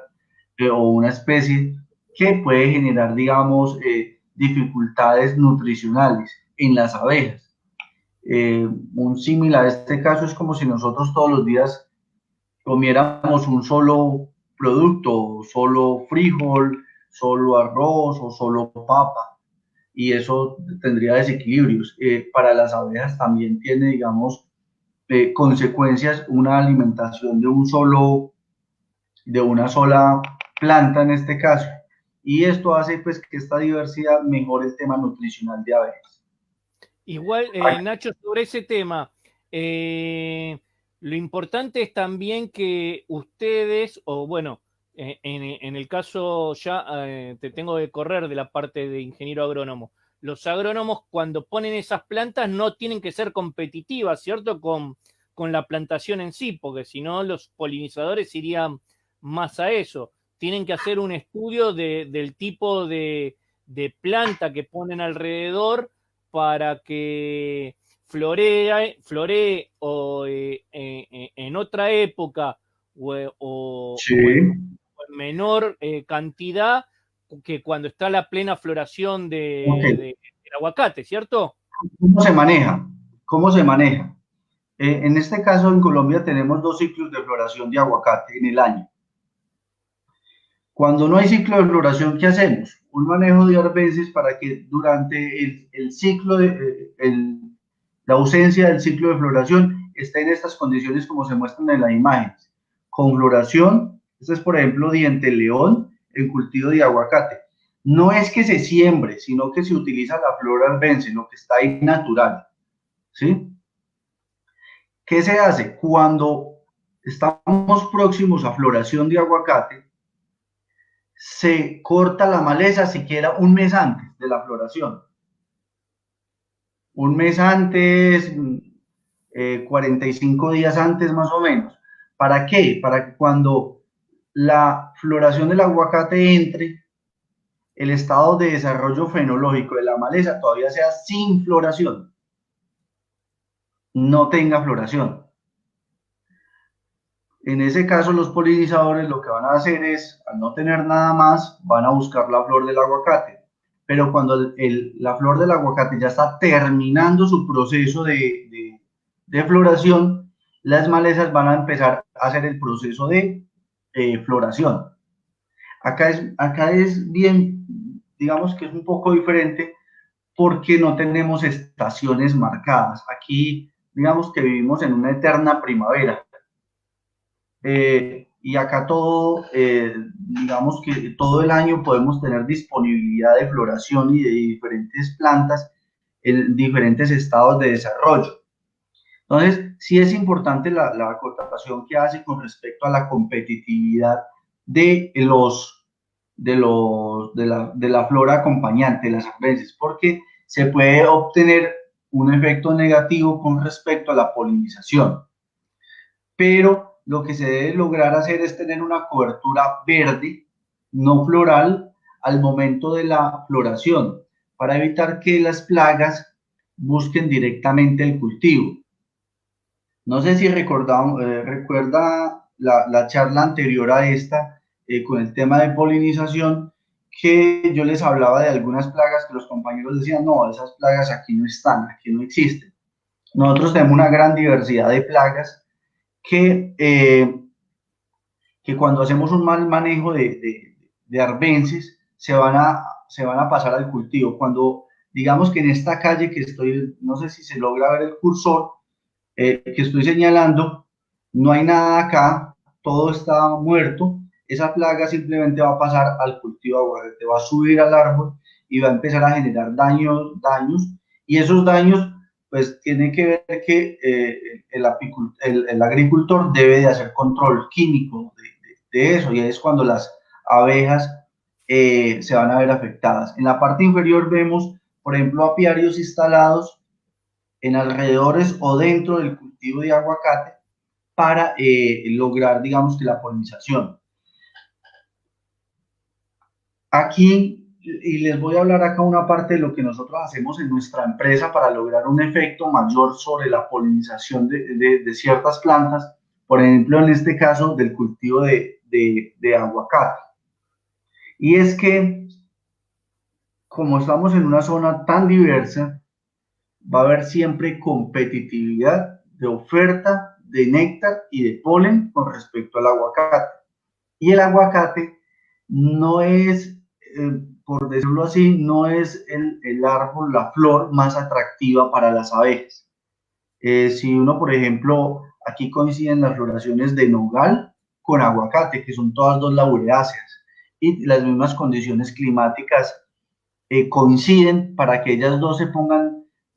o una especie que puede generar, digamos, dificultades nutricionales en las abejas. Un símil a este caso es como si nosotros todos los días comiéramos un solo producto, solo frijol, solo arroz o solo papa, y eso tendría desequilibrios. Para las abejas también tiene, digamos, consecuencias una alimentación de una sola planta en este caso, y esto hace pues que esta diversidad mejore el tema nutricional de abejas. Igual, Nacho, sobre ese tema, lo importante es también que ustedes, o bueno, en el caso ya te tengo que correr de la parte de ingeniero agrónomo, los agrónomos cuando ponen esas plantas no tienen que ser competitivas, ¿cierto? Con la plantación en sí, porque si no los polinizadores irían más a eso. Tienen que hacer un estudio del tipo de planta que ponen alrededor para que floree o en otra época Sí. o en menor cantidad que cuando está la plena floración Okay. del aguacate, ¿cierto? ¿Cómo se maneja? ¿Cómo se maneja? En este caso, en Colombia tenemos 2 ciclos de floración de aguacate en el año. Cuando no hay ciclo de floración, ¿qué hacemos? Un manejo de arbences para que durante el ciclo la ausencia del ciclo de floración esté en estas condiciones como se muestran en las imágenes. Con floración, este es por ejemplo diente león, el cultivo de aguacate. No es que se siembre, sino que se utiliza la flor arbense, lo que está ahí natural. ¿Sí? ¿Qué se hace? Cuando estamos próximos a floración de aguacate, se corta la maleza siquiera un mes antes de la floración. Un mes antes, 45 días antes más o menos. ¿Para qué? Para que cuando la floración del aguacate entre, el estado de desarrollo fenológico de la maleza todavía sea sin floración, no tenga floración. En ese caso, los polinizadores lo que van a hacer es, al no tener nada más, van a buscar la flor del aguacate. Pero cuando la flor del aguacate ya está terminando su proceso de floración, las malezas van a empezar a hacer el proceso de floración. Acá es bien, digamos que es un poco diferente porque no tenemos estaciones marcadas. Aquí, digamos que vivimos en una eterna primavera. Y acá todo, digamos que todo el año podemos tener disponibilidad de floración y de diferentes plantas en diferentes estados de desarrollo. Entonces, sí es importante la acotación que hace con respecto a la competitividad de la flora acompañante, las arbences, porque se puede obtener un efecto negativo con respecto a la polinización. Pero lo que se debe lograr hacer es tener una cobertura verde, no floral, al momento de la floración, para evitar que las plagas busquen directamente el cultivo. No sé si recuerda la charla anterior a esta con el tema de polinización, que yo les hablaba de algunas plagas que los compañeros decían, no, esas plagas aquí no están, aquí no existen. Nosotros tenemos una gran diversidad de plagas que cuando hacemos un mal manejo de arbences se van a pasar al cultivo. Cuando digamos que en esta calle que estoy, no sé si se logra ver el cursor, que estoy señalando, no hay nada acá, todo está muerto, esa plaga simplemente va a pasar al cultivo de aguacate, va a subir al árbol y va a empezar a generar daños, y esos daños pues tienen que ver que el agricultor debe de hacer control químico de eso, y es cuando las abejas se van a ver afectadas. En la parte inferior vemos, por ejemplo, apiarios instalados en alrededores o dentro del cultivo de aguacate para lograr, digamos, que la polinización. Aquí y les voy a hablar acá una parte de lo que nosotros hacemos en nuestra empresa para lograr un efecto mayor sobre la polinización de ciertas plantas, por ejemplo, en este caso del cultivo de aguacate. Y es que, como estamos en una zona tan diversa, va a haber siempre competitividad de oferta de néctar y de polen con respecto al aguacate. Y el aguacate no es, por decirlo así, no es el árbol, la flor más atractiva para las abejas. Si uno, por ejemplo, aquí coinciden las floraciones de nogal con aguacate, que son todas dos lauriáceas, y las mismas condiciones climáticas coinciden para que ellas dos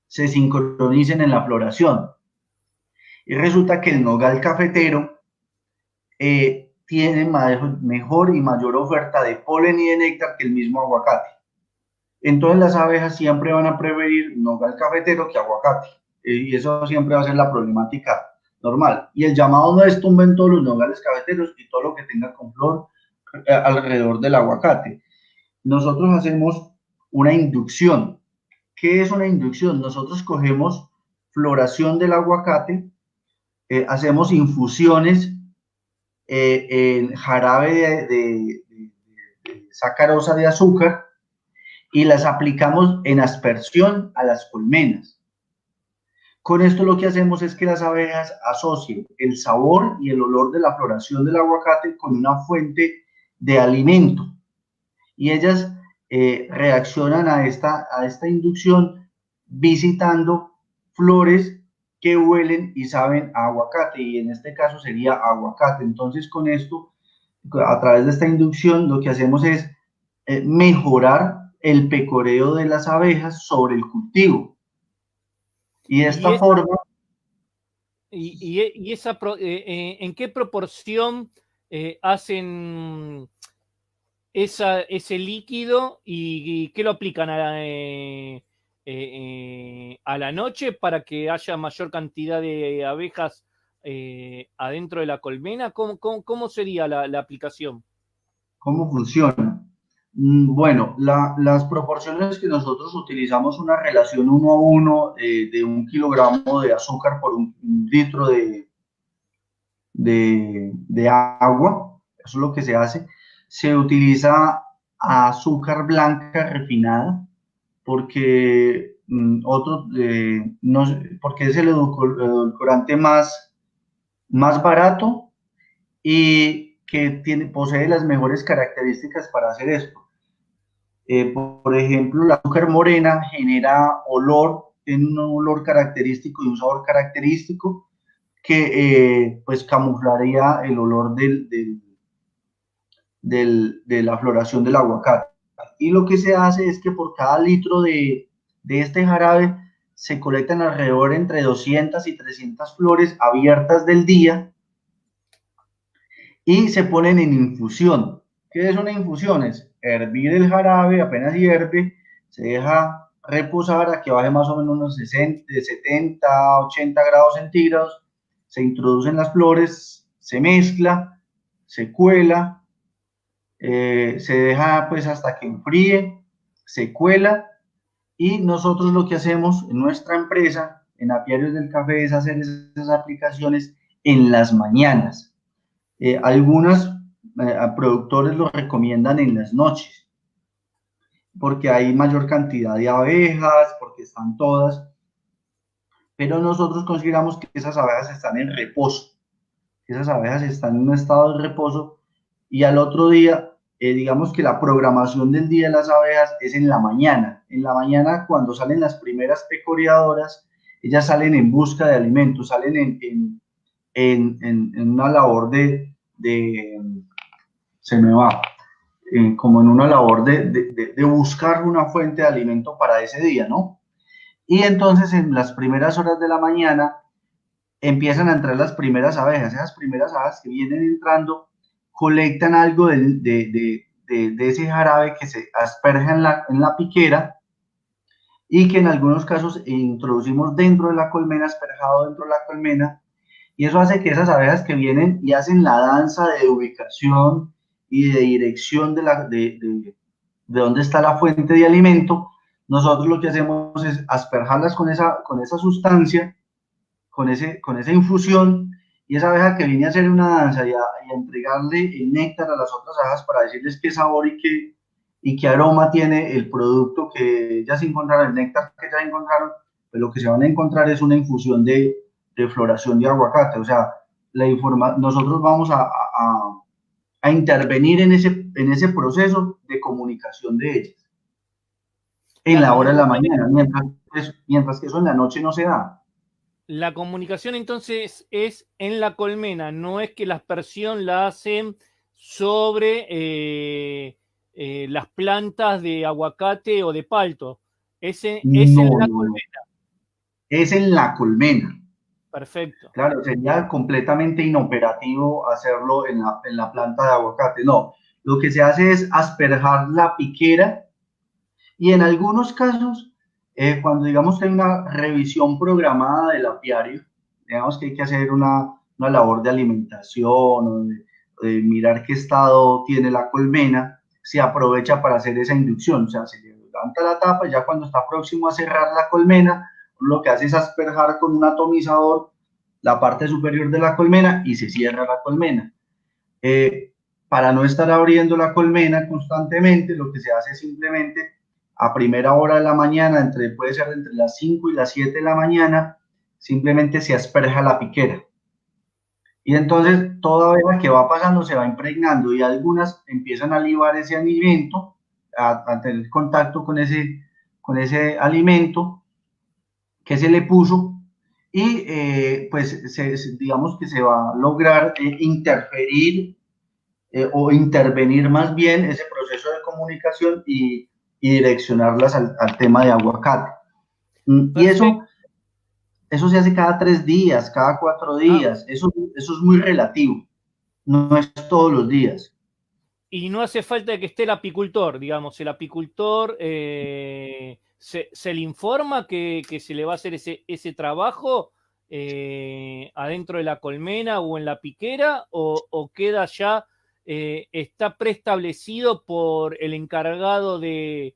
se sincronicen en la floración. Y resulta que el nogal cafetero tiene mejor y mayor oferta de polen y de néctar que el mismo aguacate. Entonces las abejas siempre van a preferir nogal cafetero que aguacate. Y eso siempre va a ser la problemática normal. Y el llamado no es tumben todos los nogales cafeteros y todo lo que tenga con flor alrededor del aguacate. Nosotros hacemos una inducción. ¿Qué es una inducción? Nosotros cogemos floración del aguacate, hacemos infusiones en jarabe de sacarosa de azúcar y las aplicamos en aspersión a las colmenas. Con esto lo que hacemos es que las abejas asocien el sabor y el olor de la floración del aguacate con una fuente de alimento y ellas reaccionan a esta inducción visitando flores que huelen y saben a aguacate, y en este caso sería aguacate. Entonces con esto, a través de esta inducción, lo que hacemos es mejorar el pecoreo de las abejas sobre el cultivo. Y de esta forma... ¿En qué proporción hacen ese líquido y qué lo aplican a la noche para que haya mayor cantidad de abejas adentro de la colmena? ¿Cómo sería la aplicación? ¿Cómo funciona? Bueno, las proporciones que nosotros utilizamos, una relación 1 a 1 de 1 kilogramo de azúcar por un litro de agua, eso es lo que se hace. Se utiliza azúcar blanca refinada porque porque es el edulcorante más barato y que posee las mejores características para hacer esto. Por ejemplo, la azúcar morena genera olor, tiene un olor característico y un sabor característico que pues camuflaría el olor de la floración del aguacate. Y lo que se hace es que por cada litro de este jarabe se colectan alrededor entre 200 y 300 flores abiertas del día y se ponen en infusión. ¿Qué es una infusión? Es hervir el jarabe, apenas hierve, se deja reposar a que baje más o menos unos 70, 80 grados centígrados, se introducen las flores, se mezcla, se cuela, se deja pues hasta que enfríe, se cuela, y nosotros lo que hacemos en nuestra empresa, en Apiarios del Café, es hacer esas aplicaciones en las mañanas. Algunos productores lo recomiendan en las noches, porque hay mayor cantidad de abejas, porque están todas, pero nosotros consideramos que esas abejas están en reposo, que esas abejas están en un estado de reposo, y al otro día, digamos que la programación del día de las abejas es en la mañana. En la mañana, cuando salen las primeras pecoreadoras, ellas salen en busca de alimentos, salen en una labor se me va, como en una labor de buscar una fuente de alimento para ese día, ¿no? Y entonces en las primeras horas de la mañana empiezan a entrar las primeras abejas. Esas primeras abejas que vienen entrando colectan algo de ese jarabe que se asperja en la piquera y que en algunos casos introducimos dentro de la colmena, asperjado dentro de la colmena, y eso hace que esas abejas que vienen y hacen la danza de ubicación y de dirección de dónde está la fuente de alimento, nosotros lo que hacemos es asperjarlas con esa sustancia, con esa infusión, y esa abeja que viene a hacer una danza y a entregarle el néctar a las otras abejas para decirles qué sabor y qué aroma tiene el producto que ellas encontraron, el néctar que ellas encontraron, pues lo que se van a encontrar es una infusión de floración de aguacate. O sea, nosotros vamos a intervenir en ese proceso de comunicación de ellas en La la hora de la comunicación, mañana, mientras que eso en la noche no se da. la comunicación entonces es en la colmena, no es que la aspersión la hacen sobre las plantas de aguacate o de palto, es en No, la no, no. colmena. Es en la colmena. Perfecto. Claro, sería completamente inoperativo hacerlo en la planta de aguacate. No, lo que se hace es asperjar la piquera y en algunos casos, cuando digamos que hay una revisión programada del apiario, digamos que hay que hacer una labor de alimentación o de mirar qué estado tiene la colmena, se aprovecha para hacer esa inducción, o sea, se levanta la tapa y ya cuando está próximo a cerrar la colmena, lo que hace es asperjar con un atomizador la parte superior de la colmena y se cierra la colmena. Para no estar abriendo la colmena constantemente, lo que se hace es simplemente a primera hora de la mañana, puede ser entre las 5 y las 7 de la mañana, simplemente se asperja la piquera. Y entonces toda abeja que va pasando se va impregnando y algunas empiezan a libar ese alimento, a tener contacto con ese alimento que se le puso y pues digamos que se va a lograr interferir o intervenir más bien ese proceso de comunicación y direccionarlas al tema de aguacate. Y Perfecto. eso se hace cada 3 días, cada 4 días, eso es muy relativo, no es todos los días. Y no hace falta que esté el apicultor, digamos, el apicultor se le informa que se le va a hacer ese trabajo adentro de la colmena o en la piquera o queda ya, está preestablecido por el encargado del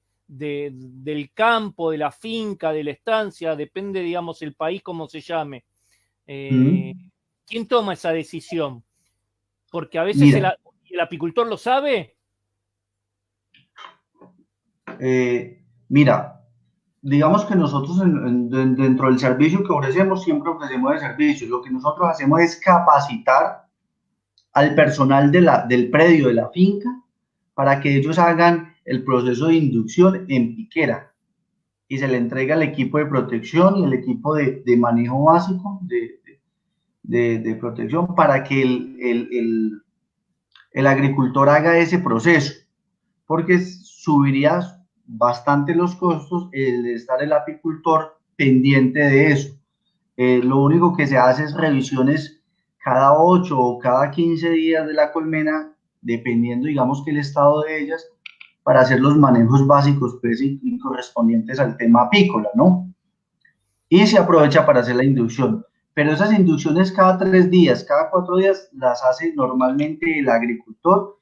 campo, de la finca, de la estancia, depende, digamos, el país como se llame. ¿Quién toma esa decisión? Porque a veces Mira, el apicultor lo sabe. mira, digamos que nosotros dentro del servicio que ofrecemos, siempre ofrecemos el servicio. Lo que nosotros hacemos es capacitar al personal del predio de la finca para que ellos hagan el proceso de inducción en piquera y se le entrega el equipo de protección y el equipo de manejo básico de protección para que el agricultor haga ese proceso, porque subiría bastante los costos el estar el apicultor pendiente de eso. Lo único que se hace es revisiones cada 8 o cada 15 días de la colmena, dependiendo, digamos, que el estado de ellas, para hacer los manejos básicos pues, y correspondientes al tema apícola, ¿no? Y se aprovecha para hacer la inducción. Pero esas inducciones cada 3 días, cada 4 días, las hace normalmente el agricultor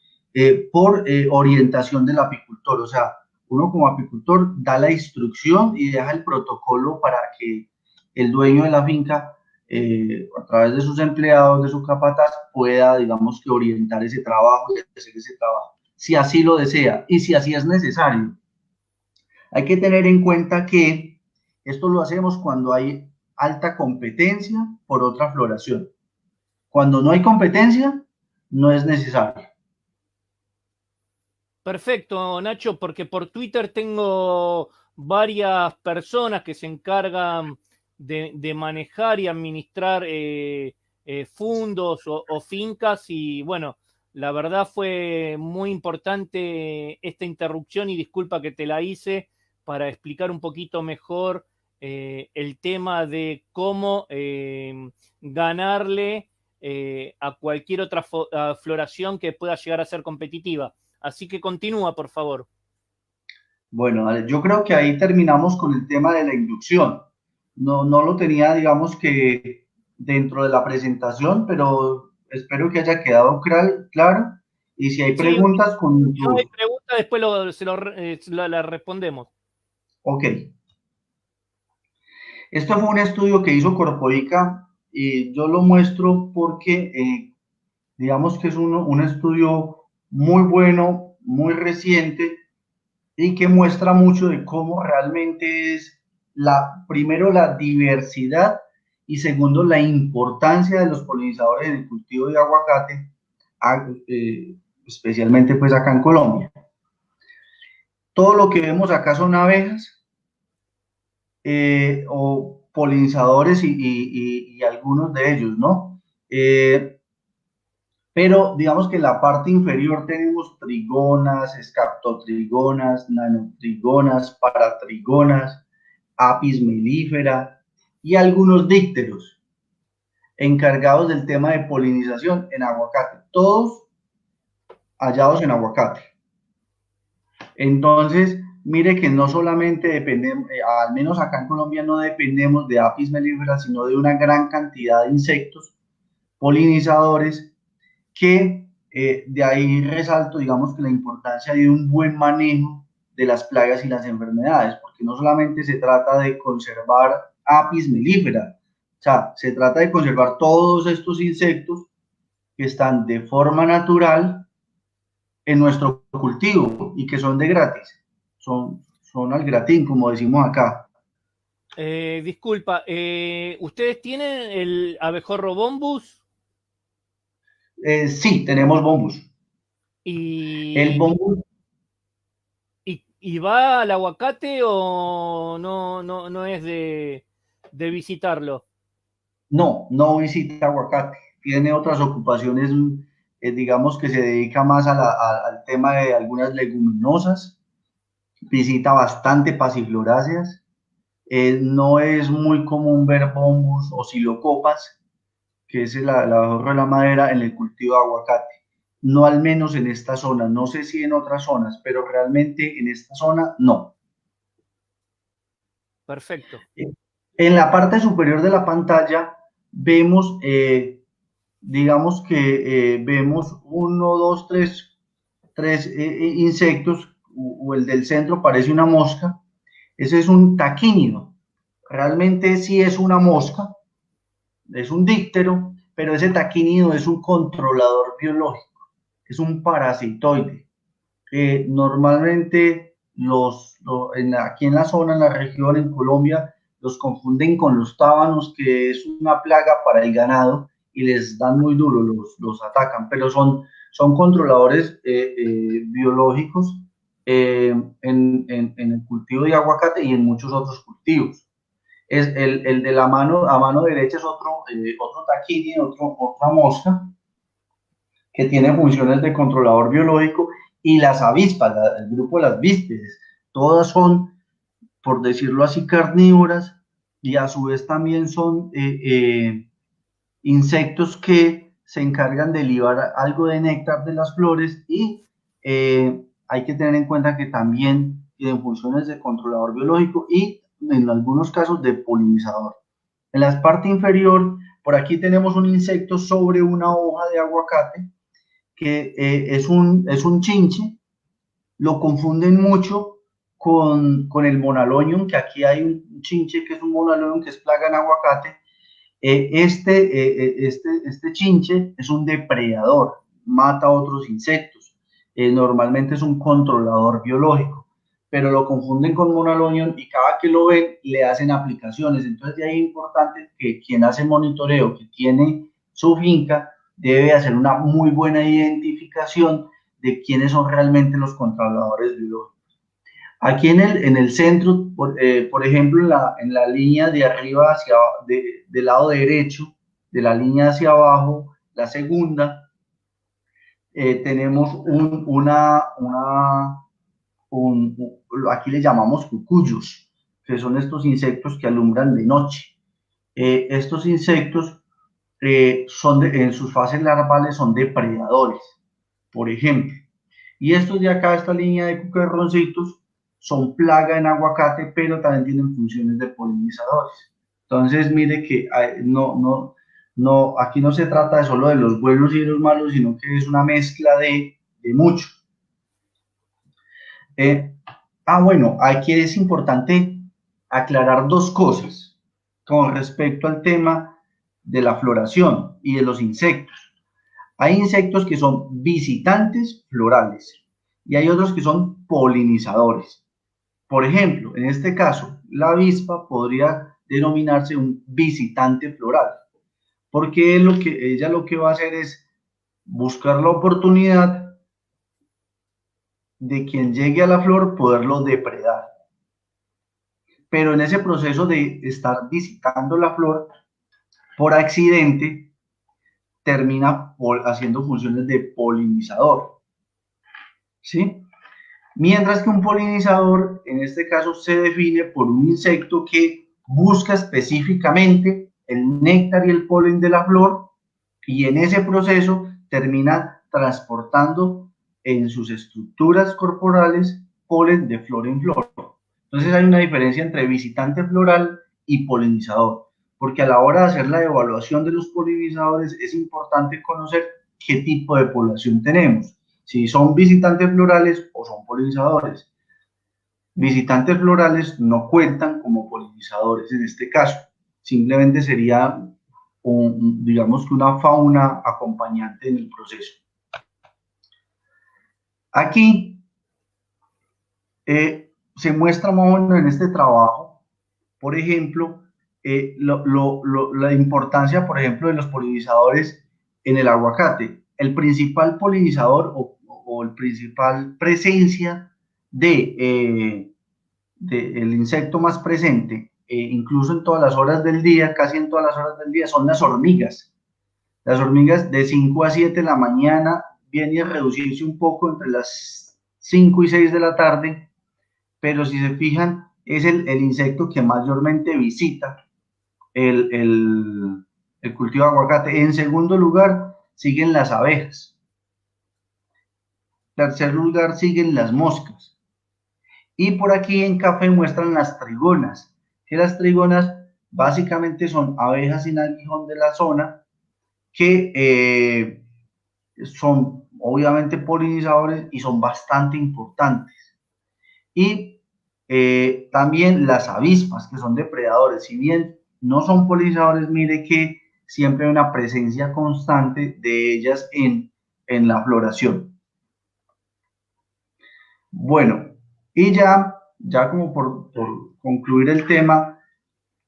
por orientación del apicultor. O sea, uno como apicultor da la instrucción y deja el protocolo para que el dueño de la finca, a través de sus empleados, de su capataz, pueda, digamos, que orientar ese trabajo y hacer ese trabajo, si así lo desea y si así es necesario. Hay que tener en cuenta que esto lo hacemos cuando hay alta competencia por otra floración. Cuando no hay competencia, no es necesario. Perfecto, Nacho, porque por Twitter tengo varias personas que se encargan de manejar y administrar fondos o fincas y bueno, la verdad fue muy importante esta interrupción y disculpa que te la hice para explicar un poquito mejor el tema de cómo ganarle a cualquier otra floración que pueda llegar a ser competitiva. Así que continúa, por favor. Bueno, yo creo que ahí terminamos con el tema de la inducción. No lo tenía, digamos que dentro de la presentación, pero espero que haya quedado claro. Y si hay Sí, preguntas, con no hay gusto. preguntas después la respondemos. Ok. Esto fue un estudio que hizo Corpoica y yo lo muestro porque digamos que es un estudio muy bueno, muy reciente y que muestra mucho de cómo realmente es primero la diversidad y segundo la importancia de los polinizadores en el cultivo de aguacate, especialmente pues acá en Colombia. Todo lo que vemos acá son abejas o polinizadores y algunos de ellos, ¿no? Pero digamos que en la parte inferior tenemos trigonas, escaptotrigonas, nanotrigonas, paratrigonas, apis mellifera y algunos dípteros encargados del tema de polinización en aguacate, todos hallados en aguacate. Entonces, mire que no solamente dependemos, al menos acá en Colombia no dependemos de apis mellifera, sino de una gran cantidad de insectos polinizadores que de ahí resalto, digamos, que la importancia de un buen manejo de las plagas y las enfermedades, porque no solamente se trata de conservar apis mellifera, o sea, se trata de conservar todos estos insectos que están de forma natural en nuestro cultivo y que son de gratis, son al gratín, como decimos acá. Disculpa, ¿ustedes tienen el abejorro bombus? Sí, tenemos bombus. El Y, bombus. ¿Y va al aguacate o no es de visitarlo? No, no visita aguacate. Tiene otras ocupaciones, digamos que se dedica más al tema de algunas leguminosas. Visita bastante pasifloráceas. No es muy común ver bombus o silocopas, que es el abejorro de la madera, en el cultivo de aguacate. No al menos en esta zona. No sé si en otras zonas, pero realmente en esta zona no. Perfecto. En la parte superior de la pantalla vemos, digamos que vemos uno, dos, tres insectos, o el del centro parece una mosca. Ese es un taquínido. Realmente sí es una mosca, es un díptero, pero ese taquínido es un controlador biológico, es un parasitoide. Normalmente aquí en la zona, en la región, en Colombia, los confunden con los tábanos, que es una plaga para el ganado y les dan muy duro, los atacan, pero son controladores biológicos en el cultivo de aguacate y en muchos otros cultivos. Es el de a mano derecha es otro taquini, otra mosca, que tiene funciones de controlador biológico, y las avispas, el grupo de las víspides, todas son, por decirlo así, carnívoras, y a su vez también son insectos que se encargan de libar algo de néctar de las flores, y hay que tener en cuenta que también tienen funciones de controlador biológico y en algunos casos de polinizador. En la parte inferior, por aquí tenemos un insecto sobre una hoja de aguacate, que es un chinche. Lo confunden mucho con el monalonium, que aquí hay un chinche que es un monalonium, que es plaga en aguacate. Este chinche es un depredador, mata a otros insectos. Normalmente es un controlador biológico, pero lo confunden con monalonium y cada que lo ven le hacen aplicaciones. Entonces, de ahí es importante que quien hace monitoreo, que tiene su finca, debe hacer una muy buena identificación de quiénes son realmente los controladores biológicos. Aquí en el centro, por ejemplo, en la línea de arriba del lado derecho, de la línea hacia abajo, la segunda, tenemos aquí le llamamos cucuyos, que son estos insectos que alumbran de noche. Estos insectos en sus fases larvales son depredadores, por ejemplo. Y estos de acá, esta línea de cucarroncitos, son plaga en aguacate, pero también tienen funciones de polinizadores. Entonces, mire que aquí no se trata de solo de los buenos y de los malos, sino que es una mezcla de muchos. Bueno, aquí es importante aclarar dos cosas con respecto al tema de la floración y de los insectos. Hay insectos que son visitantes florales y hay otros que son polinizadores. Por ejemplo, en este caso, la avispa podría denominarse un visitante floral, porque ella lo que va a hacer es buscar la oportunidad de quien llegue a la flor poderlo depredar. Pero en ese proceso de estar visitando la flor, por accidente, termina haciendo funciones de polinizador, ¿sí? Mientras que un polinizador, en este caso, se define por un insecto que busca específicamente el néctar y el polen de la flor y en ese proceso termina transportando en sus estructuras corporales polen de flor en flor. Entonces hay una diferencia entre visitante floral y polinizador, porque a la hora de hacer la evaluación de los polinizadores es importante conocer qué tipo de población tenemos, si son visitantes florales o son polinizadores. Visitantes florales no cuentan como polinizadores en este caso, simplemente sería digamos que una fauna acompañante en el proceso. Aquí se muestra más o menos en este trabajo, por ejemplo, la importancia, por ejemplo, de los polinizadores en el aguacate. El principal polinizador o el principal presencia el insecto más presente, incluso en todas las horas del día, casi en todas las horas del día, son las hormigas. Las hormigas de 5 a 7 de la mañana vienen a reducirse un poco entre las 5 y 6 de la tarde, pero si se fijan, es el insecto que mayormente visita el cultivo de aguacate. En segundo lugar, siguen las abejas. En tercer lugar, siguen las moscas. Y por aquí en café muestran las trigonas, que las trigonas básicamente son abejas sin aguijón de la zona que son obviamente polinizadores y son bastante importantes. Y también las avispas, que son depredadores, si bien no son polinizadores, mire que siempre hay una presencia constante de ellas en la floración. Bueno, y ya como por concluir el tema,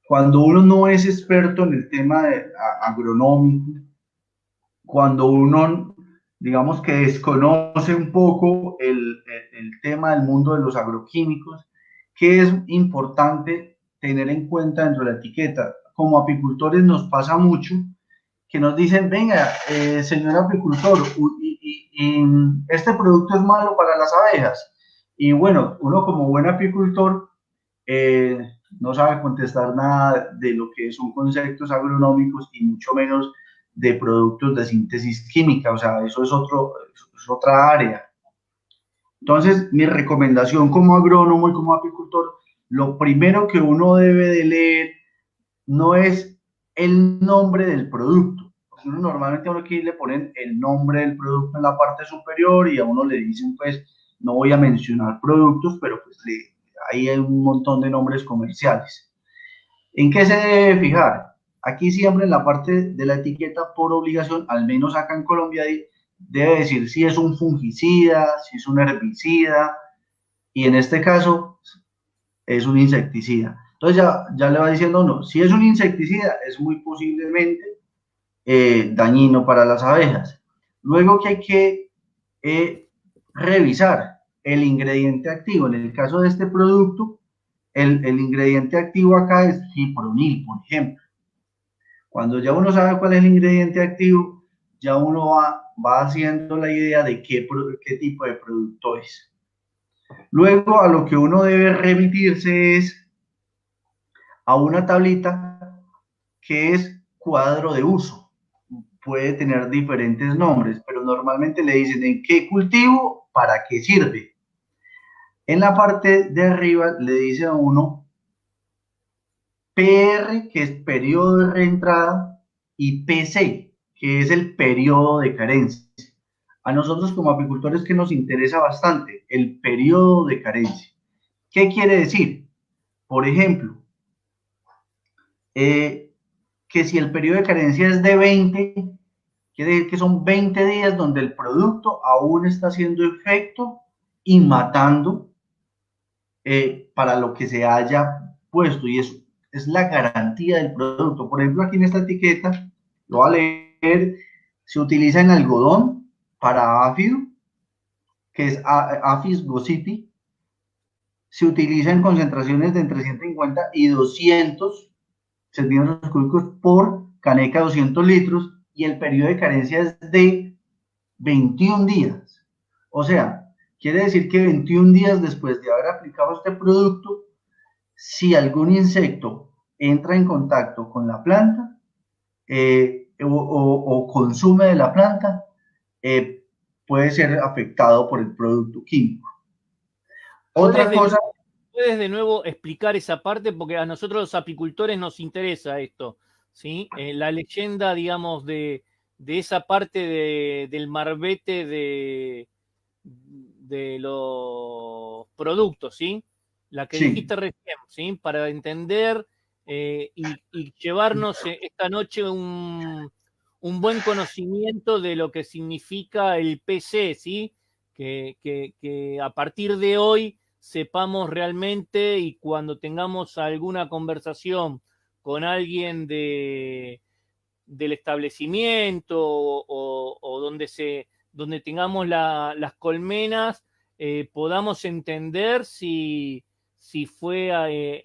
cuando uno no es experto en el tema agronómico, cuando uno, digamos que desconoce un poco el tema del mundo de los agroquímicos, que es importante tener en cuenta dentro de la etiqueta. Como apicultores nos pasa mucho que nos dicen, venga, señor apicultor, este producto es malo para las abejas. Y bueno, uno como buen apicultor no sabe contestar nada de lo que son conceptos agronómicos y mucho menos de productos de síntesis química, o sea, eso es otra área. Entonces, mi recomendación como agrónomo y como apicultor, lo primero que uno debe de leer no es el nombre del producto. Uno normalmente a uno aquí le ponen el nombre del producto en la parte superior y a uno le dicen, pues, no voy a mencionar productos, pero pues ahí hay un montón de nombres comerciales. ¿En qué se debe fijar? Aquí siempre en la parte de la etiqueta por obligación, al menos acá en Colombia, debe decir si es un fungicida, si es un herbicida, y en este caso es un insecticida. Entonces ya le va diciendo uno, si es un insecticida, es muy posiblemente dañino para las abejas. Luego que hay que revisar el ingrediente activo. En el caso de este producto, el ingrediente activo acá es fipronil, por ejemplo. Cuando ya uno sabe cuál es el ingrediente activo, ya uno va haciendo la idea de qué tipo de producto es. Luego a lo que uno debe remitirse es a una tablita que es cuadro de uso. Puede tener diferentes nombres, pero normalmente le dicen en qué cultivo, para qué sirve. En la parte de arriba le dice a uno PR, que es periodo de reentrada, y PC, que es el periodo de carencia. A nosotros como apicultores que nos interesa bastante el periodo de carencia. ¿Qué quiere decir? Por ejemplo, que si el periodo de carencia es de 20, quiere decir que son 20 días donde el producto aún está haciendo efecto y matando para lo que se haya puesto, y eso es la garantía del producto. Por ejemplo, aquí en esta etiqueta, lo voy a leer, se utiliza en algodón para áfido, que es Apis gossypii, se utiliza en concentraciones de entre 150 y 200 centímetros cúbicos por caneca 200 litros, y el periodo de carencia es de 21 días. O sea, quiere decir que 21 días después de haber aplicado este producto, si algún insecto entra en contacto con la planta o consume de la planta, puede ser afectado por el producto químico. Otra cosa. ¿Puedes de nuevo explicar esa parte? Porque a nosotros los apicultores nos interesa esto, ¿sí? La leyenda, digamos, de esa parte del marbete de los productos, ¿sí? La que dijiste recién, ¿sí? Para entender y llevarnos esta noche un buen conocimiento de lo que significa el PC, ¿sí? Que a partir de hoy sepamos realmente, y cuando tengamos alguna conversación con alguien del establecimiento o donde tengamos las colmenas, podamos entender si fue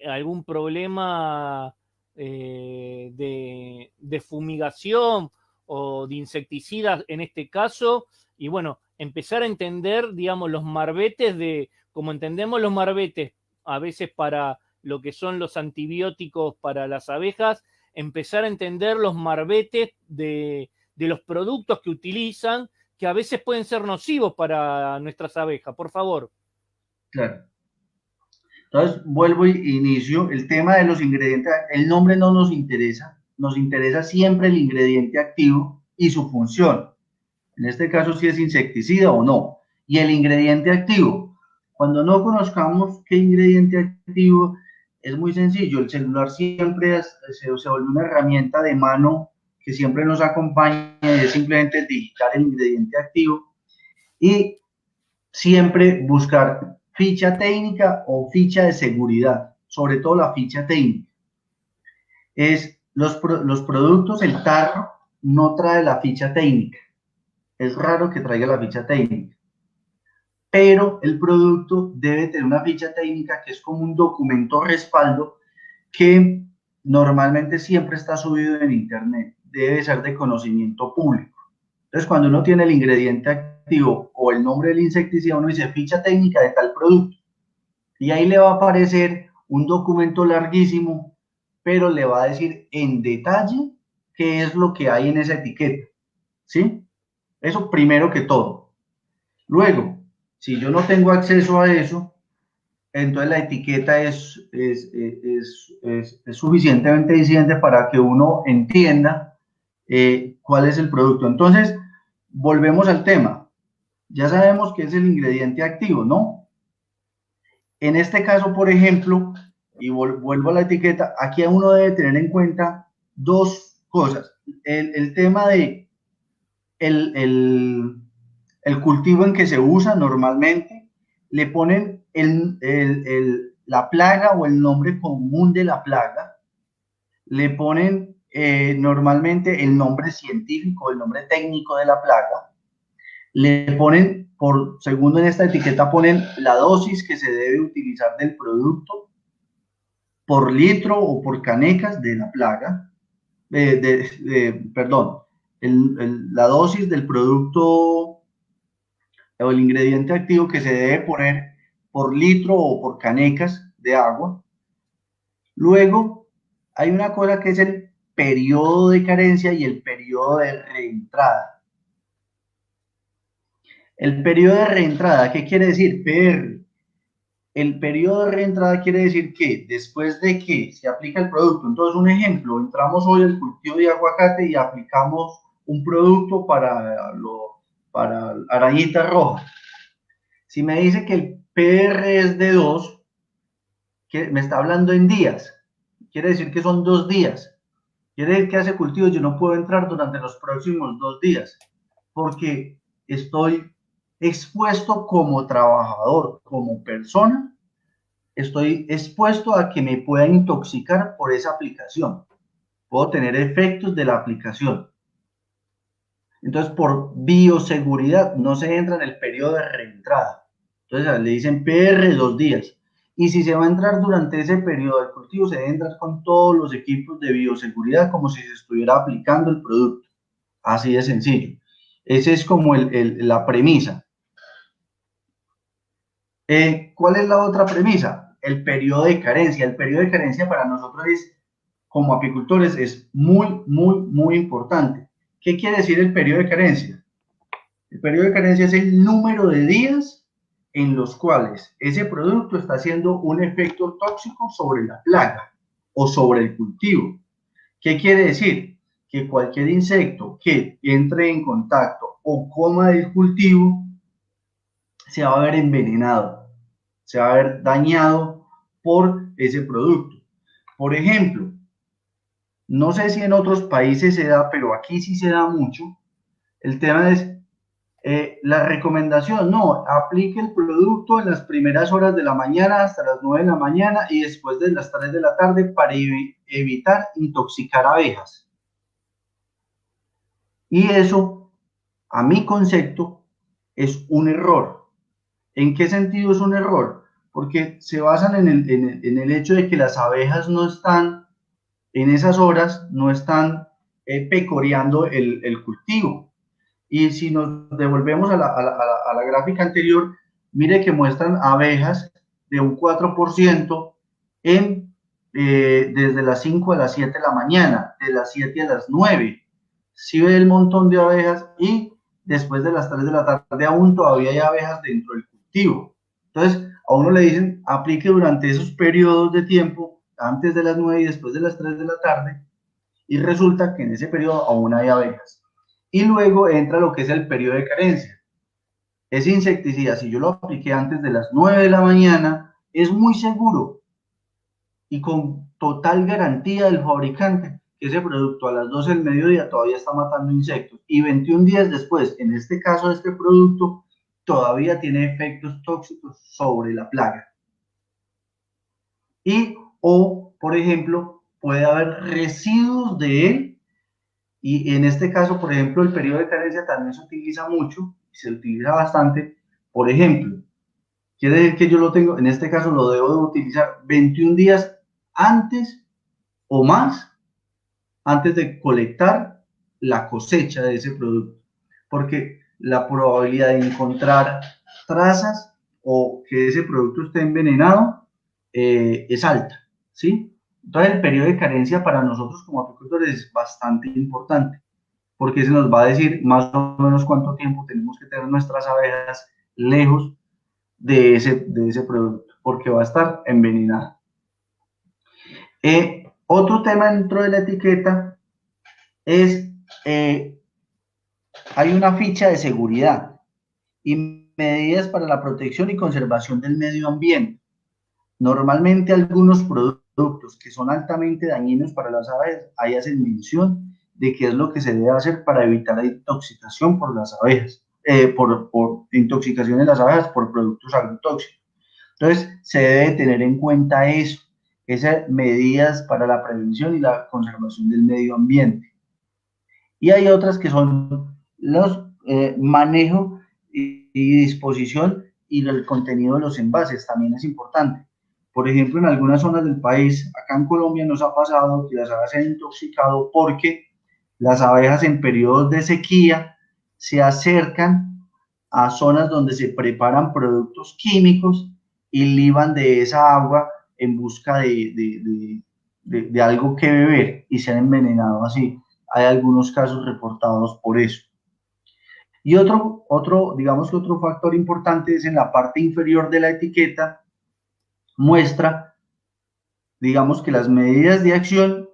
algún problema de fumigación o de insecticidas en este caso, y bueno, empezar a entender, digamos, los marbetes como entendemos los marbetes a veces para lo que son los antibióticos para las abejas, empezar a entender los marbetes de los productos que utilizan, que a veces pueden ser nocivos para nuestras abejas. Por favor. Claro. Entonces, vuelvo y inicio. El tema de los ingredientes, el nombre no nos interesa siempre el ingrediente activo y su función. En este caso, si es insecticida o no. Y el ingrediente activo, cuando no conozcamos qué ingrediente activo, es muy sencillo. El celular siempre se vuelve una herramienta de mano que siempre nos acompaña, y es simplemente digitar el ingrediente activo y siempre buscar ficha técnica o ficha de seguridad, sobre todo la ficha técnica. Es los productos, el tarro no trae la ficha técnica. Es raro que traiga la ficha técnica, pero el producto debe tener una ficha técnica que es como un documento respaldo que normalmente siempre está subido en internet, debe ser de conocimiento público. Entonces, cuando uno tiene el ingrediente activo o el nombre del insecticida, uno dice ficha técnica de tal producto, y ahí le va a aparecer un documento larguísimo, pero le va a decir en detalle qué es lo que hay en esa etiqueta, ¿sí? Eso primero que todo. Luego, si yo no tengo acceso a eso, entonces la etiqueta es suficientemente diciente para que uno entienda cuál es el producto. Entonces, volvemos al tema. Ya sabemos qué es el ingrediente activo, ¿no? En este caso, por ejemplo, y vuelvo a la etiqueta, aquí uno debe tener en cuenta dos cosas. El tema de el cultivo en que se usa normalmente, le ponen la plaga o el nombre común de la plaga, le ponen normalmente el nombre científico, el nombre técnico de la plaga, le ponen, por segundo en esta etiqueta, ponen la dosis que se debe utilizar del producto por litro o por canecas de la plaga, perdón, la dosis del producto o el ingrediente activo que se debe poner por litro o por canecas de agua. Luego, hay una cosa que es el periodo de carencia y el periodo de reentrada. El periodo de reentrada, ¿qué quiere decir? PR. El periodo de reentrada quiere decir que después de que se aplica el producto, entonces un ejemplo, entramos hoy al cultivo de aguacate y aplicamos un producto arañita roja. Si me dice que el PR es de 2, que me está hablando en días, quiere decir que son 2 días. Quiere decir que hace cultivos yo no puedo entrar durante los próximos 2 días, porque estoy expuesto como trabajador, como persona, estoy expuesto a que me pueda intoxicar por esa aplicación. Puedo tener efectos de la aplicación. Entonces, por bioseguridad, no se entra en el periodo de reentrada. Entonces, le dicen PR 2 días. Y si se va a entrar durante ese periodo del cultivo, se debe entrar con todos los equipos de bioseguridad como si se estuviera aplicando el producto. Así de sencillo. Esa es como la premisa. ¿Cuál es la otra premisa? El periodo de carencia. El periodo de carencia para nosotros como apicultores es muy, muy, muy importante. ¿Qué quiere decir el periodo de carencia? El periodo de carencia es el número de días en los cuales ese producto está haciendo un efecto tóxico sobre la plaga o sobre el cultivo. ¿Qué quiere decir? Que cualquier insecto que entre en contacto o coma el cultivo se va a ver envenenado, se va a ver dañado por ese producto. Por ejemplo, no sé si en otros países se da, pero aquí sí se da mucho. El tema es la recomendación, no, aplique el producto en las primeras horas de la mañana hasta las 9 de la mañana y después de las 3 de la tarde para evitar intoxicar abejas. Y eso, a mi concepto, es un error. ¿En qué sentido es un error? Porque se basan en el hecho de que las abejas no están, en esas horas, no están pecoreando el cultivo. Y si nos devolvemos a la gráfica anterior, mire que muestran abejas de un 4% desde las 5 a las 7 de la mañana, de las 7 a las 9. Si ve el montón de abejas y después de las 3 de la tarde aún todavía hay abejas dentro del cultivo. Entonces, a uno le dicen, aplique durante esos periodos de tiempo, antes de las 9 y después de las 3 de la tarde, y resulta que en ese periodo aún hay abejas. Y luego entra lo que es el periodo de carencia. Ese insecticida, si yo lo apliqué antes de las 9 de la mañana, es muy seguro y con total garantía del fabricante que ese producto a las 12 del mediodía todavía está matando insectos y 21 días después, en este caso este producto, todavía tiene efectos tóxicos sobre la plaga. O, por ejemplo, puede haber residuos de él. Y en este caso, por ejemplo, el periodo de carencia también se utiliza mucho, se utiliza bastante. Por ejemplo, quiere decir que yo lo tengo, en este caso lo debo de utilizar 21 días antes o más, antes de colectar la cosecha de ese producto. Porque la probabilidad de encontrar trazas o que ese producto esté envenenado es alta, ¿sí? Entonces el periodo de carencia para nosotros como apicultores es bastante importante, porque se nos va a decir más o menos cuánto tiempo tenemos que tener nuestras abejas lejos de ese producto, porque va a estar envenenada. Otro tema dentro de la etiqueta es, hay una ficha de seguridad y medidas para la protección y conservación del medio ambiente. Normalmente algunos productos que son altamente dañinos para las abejas, ahí hacen mención de qué es lo que se debe hacer para evitar la intoxicación por las abejas, por intoxicación de las abejas por productos agrotóxicos. Entonces, se debe tener en cuenta eso, esas medidas para la prevención y la conservación del medio ambiente. Y hay otras que son los manejo y disposición y el contenido de los envases, también es importante. Por ejemplo, en algunas zonas del país, acá en Colombia nos ha pasado que las abejas se han intoxicado porque las abejas en periodos de sequía se acercan a zonas donde se preparan productos químicos y liban de esa agua en busca de algo que beber y se han envenenado así. Hay algunos casos reportados por eso. Y digamos que otro factor importante es en la parte inferior de la etiqueta, muestra, digamos que las medidas de acción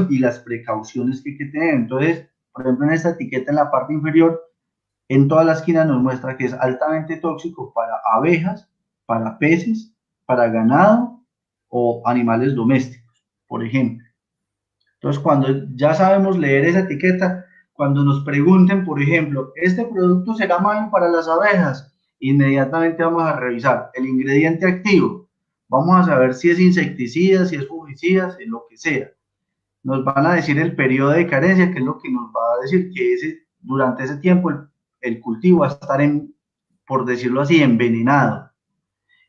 y las precauciones que hay que tener. Entonces, por ejemplo, en esta etiqueta en la parte inferior, en toda la esquina nos muestra que es altamente tóxico para abejas, para peces, para ganado o animales domésticos, por ejemplo. Entonces, cuando ya sabemos leer esa etiqueta, cuando nos pregunten, por ejemplo, ¿este producto será malo para las abejas? Inmediatamente vamos a revisar el ingrediente activo. Vamos a saber si es insecticida, si es fungicida, si es lo que sea. Nos van a decir el periodo de carencia, que es lo que nos va a decir que durante ese tiempo el cultivo va a estar, por decirlo así, envenenado.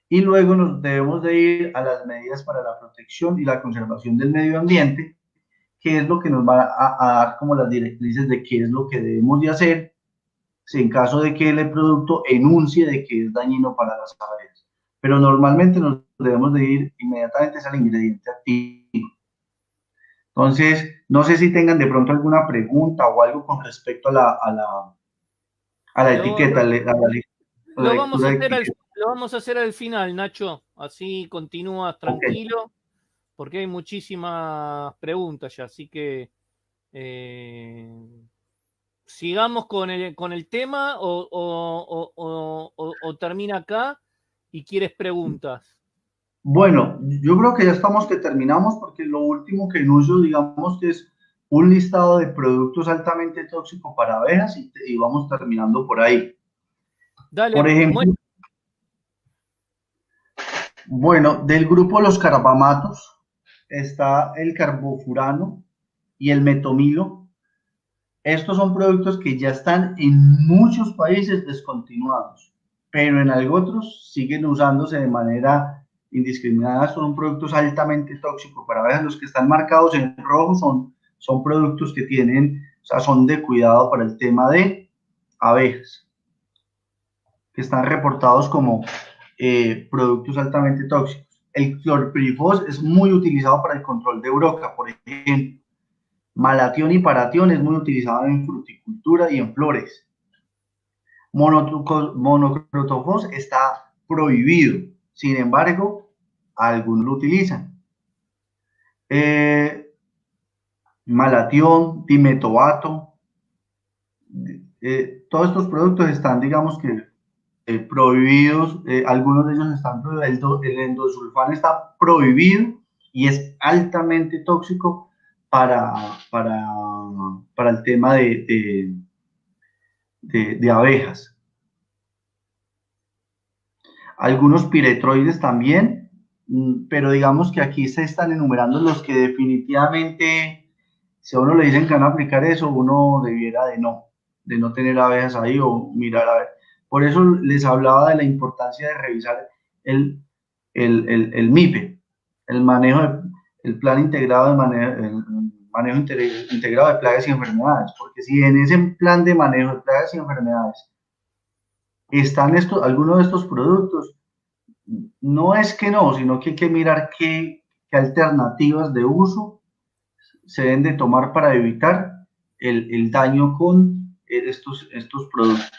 Y luego nos debemos de ir a las medidas para la protección y la conservación del medio ambiente, que es lo que nos va a dar como las directrices de qué es lo que debemos de hacer si en caso de que el producto enuncie de que es dañino para las abejas. Pero normalmente nos debemos de ir inmediatamente al ingrediente activo. Entonces, no sé si tengan de pronto alguna pregunta o algo con respecto a la etiqueta, a la Lo vamos lectura a de hacer etiqueta. lo vamos a hacer al final, Nacho. Así continúas Ok. tranquilo, porque hay muchísimas preguntas ya. Así que eh, sigamos con el tema o termina acá y quieres preguntas. Bueno, yo creo que ya estamos que terminamos porque lo último que anuncio, digamos que es un listado de productos altamente tóxicos para abejas y vamos terminando por ahí. Por Dale, ejemplo, bueno, del grupo Los carbamatos está el carbofurano y el metomilo. Estos son productos que ya están en muchos países descontinuados, pero en otros siguen usándose de manera indiscriminada. Son productos altamente tóxicos para abejas. Los que están marcados en rojo son productos que tienen, o sea, son de cuidado para el tema de abejas, que están reportados como productos altamente tóxicos. El clorpirifos es muy utilizado para el control de broca, por ejemplo. Malatión y paratión es muy utilizado en fruticultura y en flores. Monocrotofos está prohibido, sin embargo, algunos lo utilizan. Malatión, dimetoato, todos estos productos están, digamos que, prohibidos, algunos de ellos están prohibidos, el endosulfán está prohibido y es altamente tóxico para, para, para el tema de abejas. Algunos piretroides también, pero digamos que aquí se están enumerando los que definitivamente, si a uno le dicen que van a aplicar eso, uno debiera de no tener abejas ahí o mirar a ver. Por eso les hablaba de la importancia de revisar el, el MIPE, el manejo, el plan integrado de manejo, el manejo integrado de plagas y enfermedades, porque si en ese plan de manejo de plagas y enfermedades están algunos de estos productos, no es que no, sino que hay que mirar qué alternativas de uso se deben de tomar para evitar el daño con estos productos.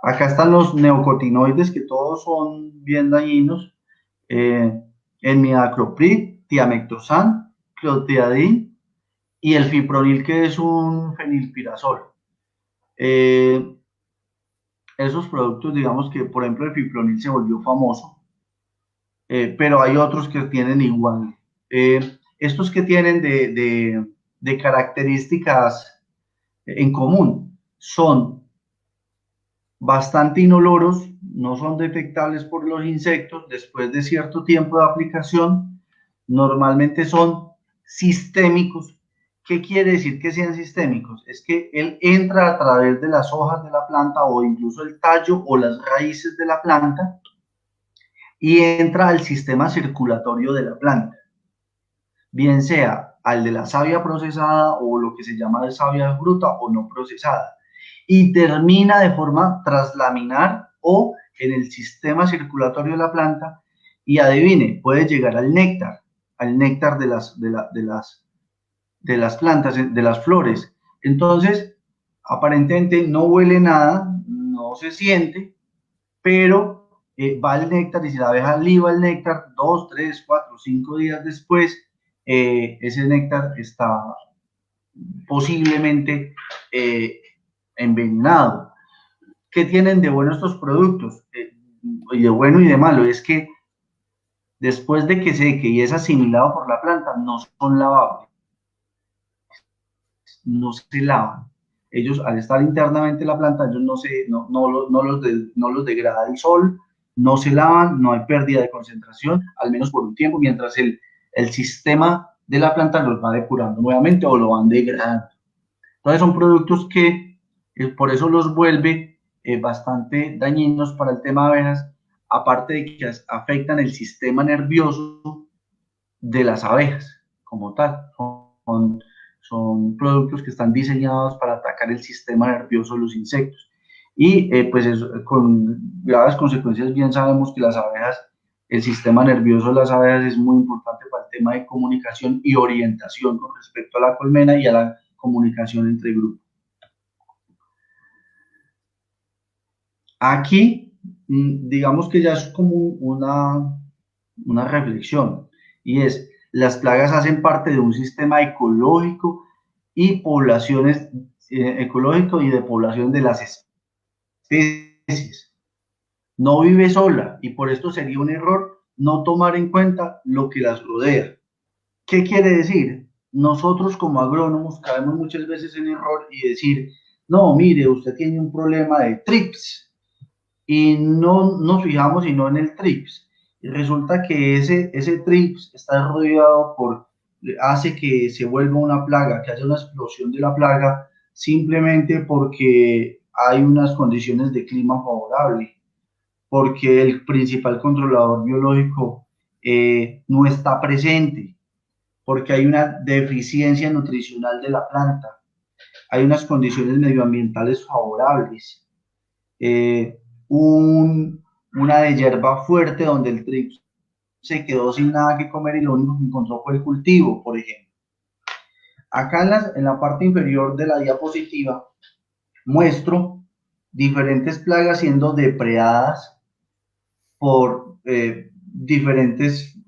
Acá están los neocotinoides, que todos son bien dañinos. El imidacloprid, tiamectosan, clothianidin y el fipronil, que es un fenilpirazol. Esos productos, digamos que, por ejemplo, el fipronil se volvió famoso, pero hay otros que tienen igual. Estos que tienen de características en común son bastante inoloros, no son detectables por los insectos después de cierto tiempo de aplicación, normalmente son sistémicos. ¿Qué quiere decir que sean sistémicos? Es que él entra a través de las hojas de la planta o incluso el tallo o las raíces de la planta y entra al sistema circulatorio de la planta, bien sea al de la savia procesada o lo que se llama de savia de fruta o no procesada, y termina de forma traslaminar o en el sistema circulatorio de la planta y adivine, puede llegar al néctar de las plantas, de las flores. Entonces, aparentemente no huele nada, no se siente, pero va el néctar y si la abeja liba el néctar 2, 3, 4, 5 días después, ese néctar está posiblemente envenenado. ¿Qué tienen de bueno estos productos? Y de bueno y de malo es que después de que seque y es asimilado por la planta, no son lavables, no se lavan. Ellos, al estar internamente en la planta, ellos no los degrada el sol, no se lavan, no hay pérdida de concentración, al menos por un tiempo, mientras el sistema de la planta los va depurando nuevamente o lo van degradando. Entonces son productos que por eso los vuelve bastante dañinos para el tema de abejas, aparte de que afectan el sistema nervioso de las abejas como tal. Son productos que están diseñados para atacar el sistema nervioso de los insectos. Y pues con graves consecuencias, bien sabemos que las abejas, el sistema nervioso de las abejas es muy importante para el tema de comunicación y orientación con respecto a la colmena y a la comunicación entre grupos. Aquí, digamos que ya es como una reflexión, y es, las plagas hacen parte de un sistema ecológico y poblaciones, ecológico y de población de las especies. No vive sola, y por esto sería un error no tomar en cuenta lo que las rodea. ¿Qué quiere decir? Nosotros como agrónomos caemos muchas veces en error y decir, no, mire, usted tiene un problema de trips, y no nos fijamos sino en el TRIPS. Y resulta que ese TRIPS está rodeado hace que se vuelva una plaga, que haya una explosión de la plaga, simplemente porque hay unas condiciones de clima favorable, porque el principal controlador biológico no está presente, porque hay una deficiencia nutricional de la planta, hay unas condiciones medioambientales favorables. Una de hierba fuerte donde el trigo se quedó sin nada que comer y lo único que encontró fue el cultivo, por ejemplo. Acá en la parte inferior de la diapositiva muestro diferentes plagas siendo depredadas por diferentes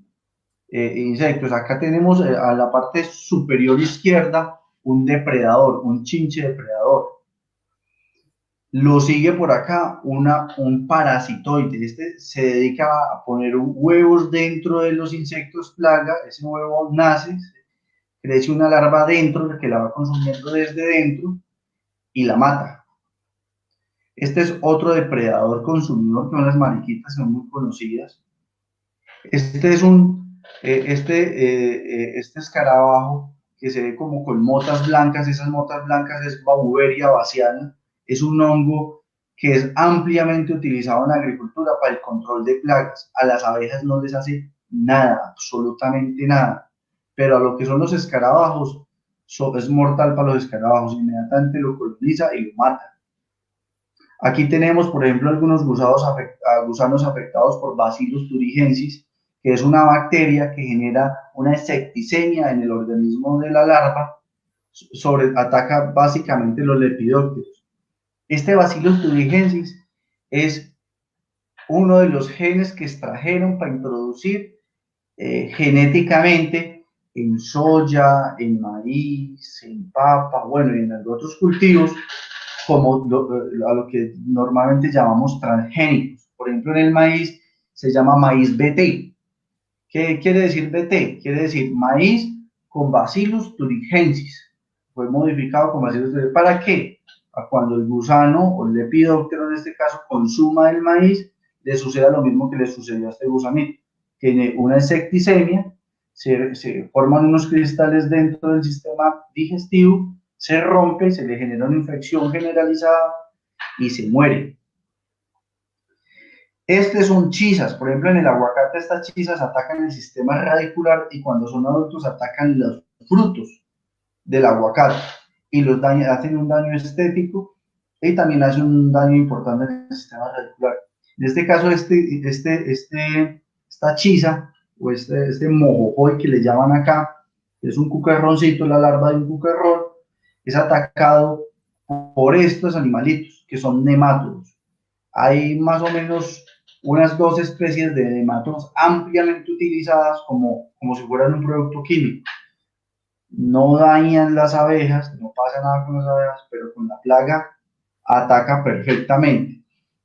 insectos. Acá tenemos a la parte superior izquierda un depredador, un chinche depredador. Lo sigue por acá un parasitoide. Este se dedica a poner huevos dentro de los insectos plaga. Ese huevo nace, crece una larva dentro que la va consumiendo desde dentro y la mata. Este es otro depredador consumidor, que son las mariquitas, son muy conocidas. Este es este escarabajo que se ve como con motas blancas. Esas motas blancas es Beauveria bassiana. Es un hongo que es ampliamente utilizado en la agricultura para el control de plagas. A las abejas no les hace nada, absolutamente nada, pero a lo que son los escarabajos, es mortal para los escarabajos, inmediatamente lo coloniza y lo mata. Aquí tenemos, por ejemplo, algunos gusanos afectados por Bacillus thuringiensis, que es una bacteria que genera una septicemia en el organismo de la larva, ataca básicamente los lepidópteros. Este Bacillus thuringiensis es uno de los genes que extrajeron para introducir genéticamente en soya, en maíz, en papa, bueno, y en otros cultivos, como a lo que normalmente llamamos transgénicos. Por ejemplo, en el maíz se llama maíz BT. ¿Qué quiere decir BT? Quiere decir maíz con Bacillus thuringiensis. Fue modificado con Bacillus thuringiensis. ¿Para qué? Cuando el gusano o el lepidóptero en este caso consuma el maíz, le suceda lo mismo que le sucedió a este gusanito. Tiene una septicemia, se forman unos cristales dentro del sistema digestivo, se rompe, se le genera una infección generalizada y se muere. Son chisas, por ejemplo en el aguacate estas chisas atacan el sistema radicular y cuando son adultos atacan los frutos del aguacate y los hacen un daño estético y también hacen un daño importante en el sistema radicular. En este caso esta chisa o este mojojoy que le llaman acá, es un cucarroncito, la larva de un cucarrón, es atacado por estos animalitos que son nemátodos. Hay más o menos unas 2 especies de nemátodos ampliamente utilizadas como si fueran un producto químico. No dañan las abejas, no pasa nada con las abejas, pero con la plaga ataca perfectamente.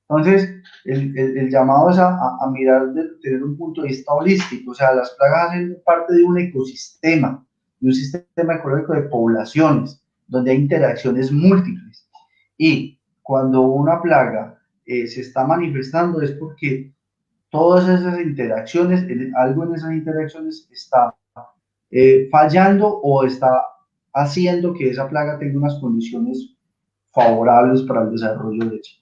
Entonces, el llamado es a mirar, de tener un punto de vista holístico, o sea, las plagas hacen parte de un ecosistema, de un sistema ecológico de poblaciones, donde hay interacciones múltiples. Y cuando una plaga se está manifestando es porque todas esas interacciones, algo en esas interacciones está fallando o está haciendo que esa plaga tenga unas condiciones favorables para el desarrollo de ella.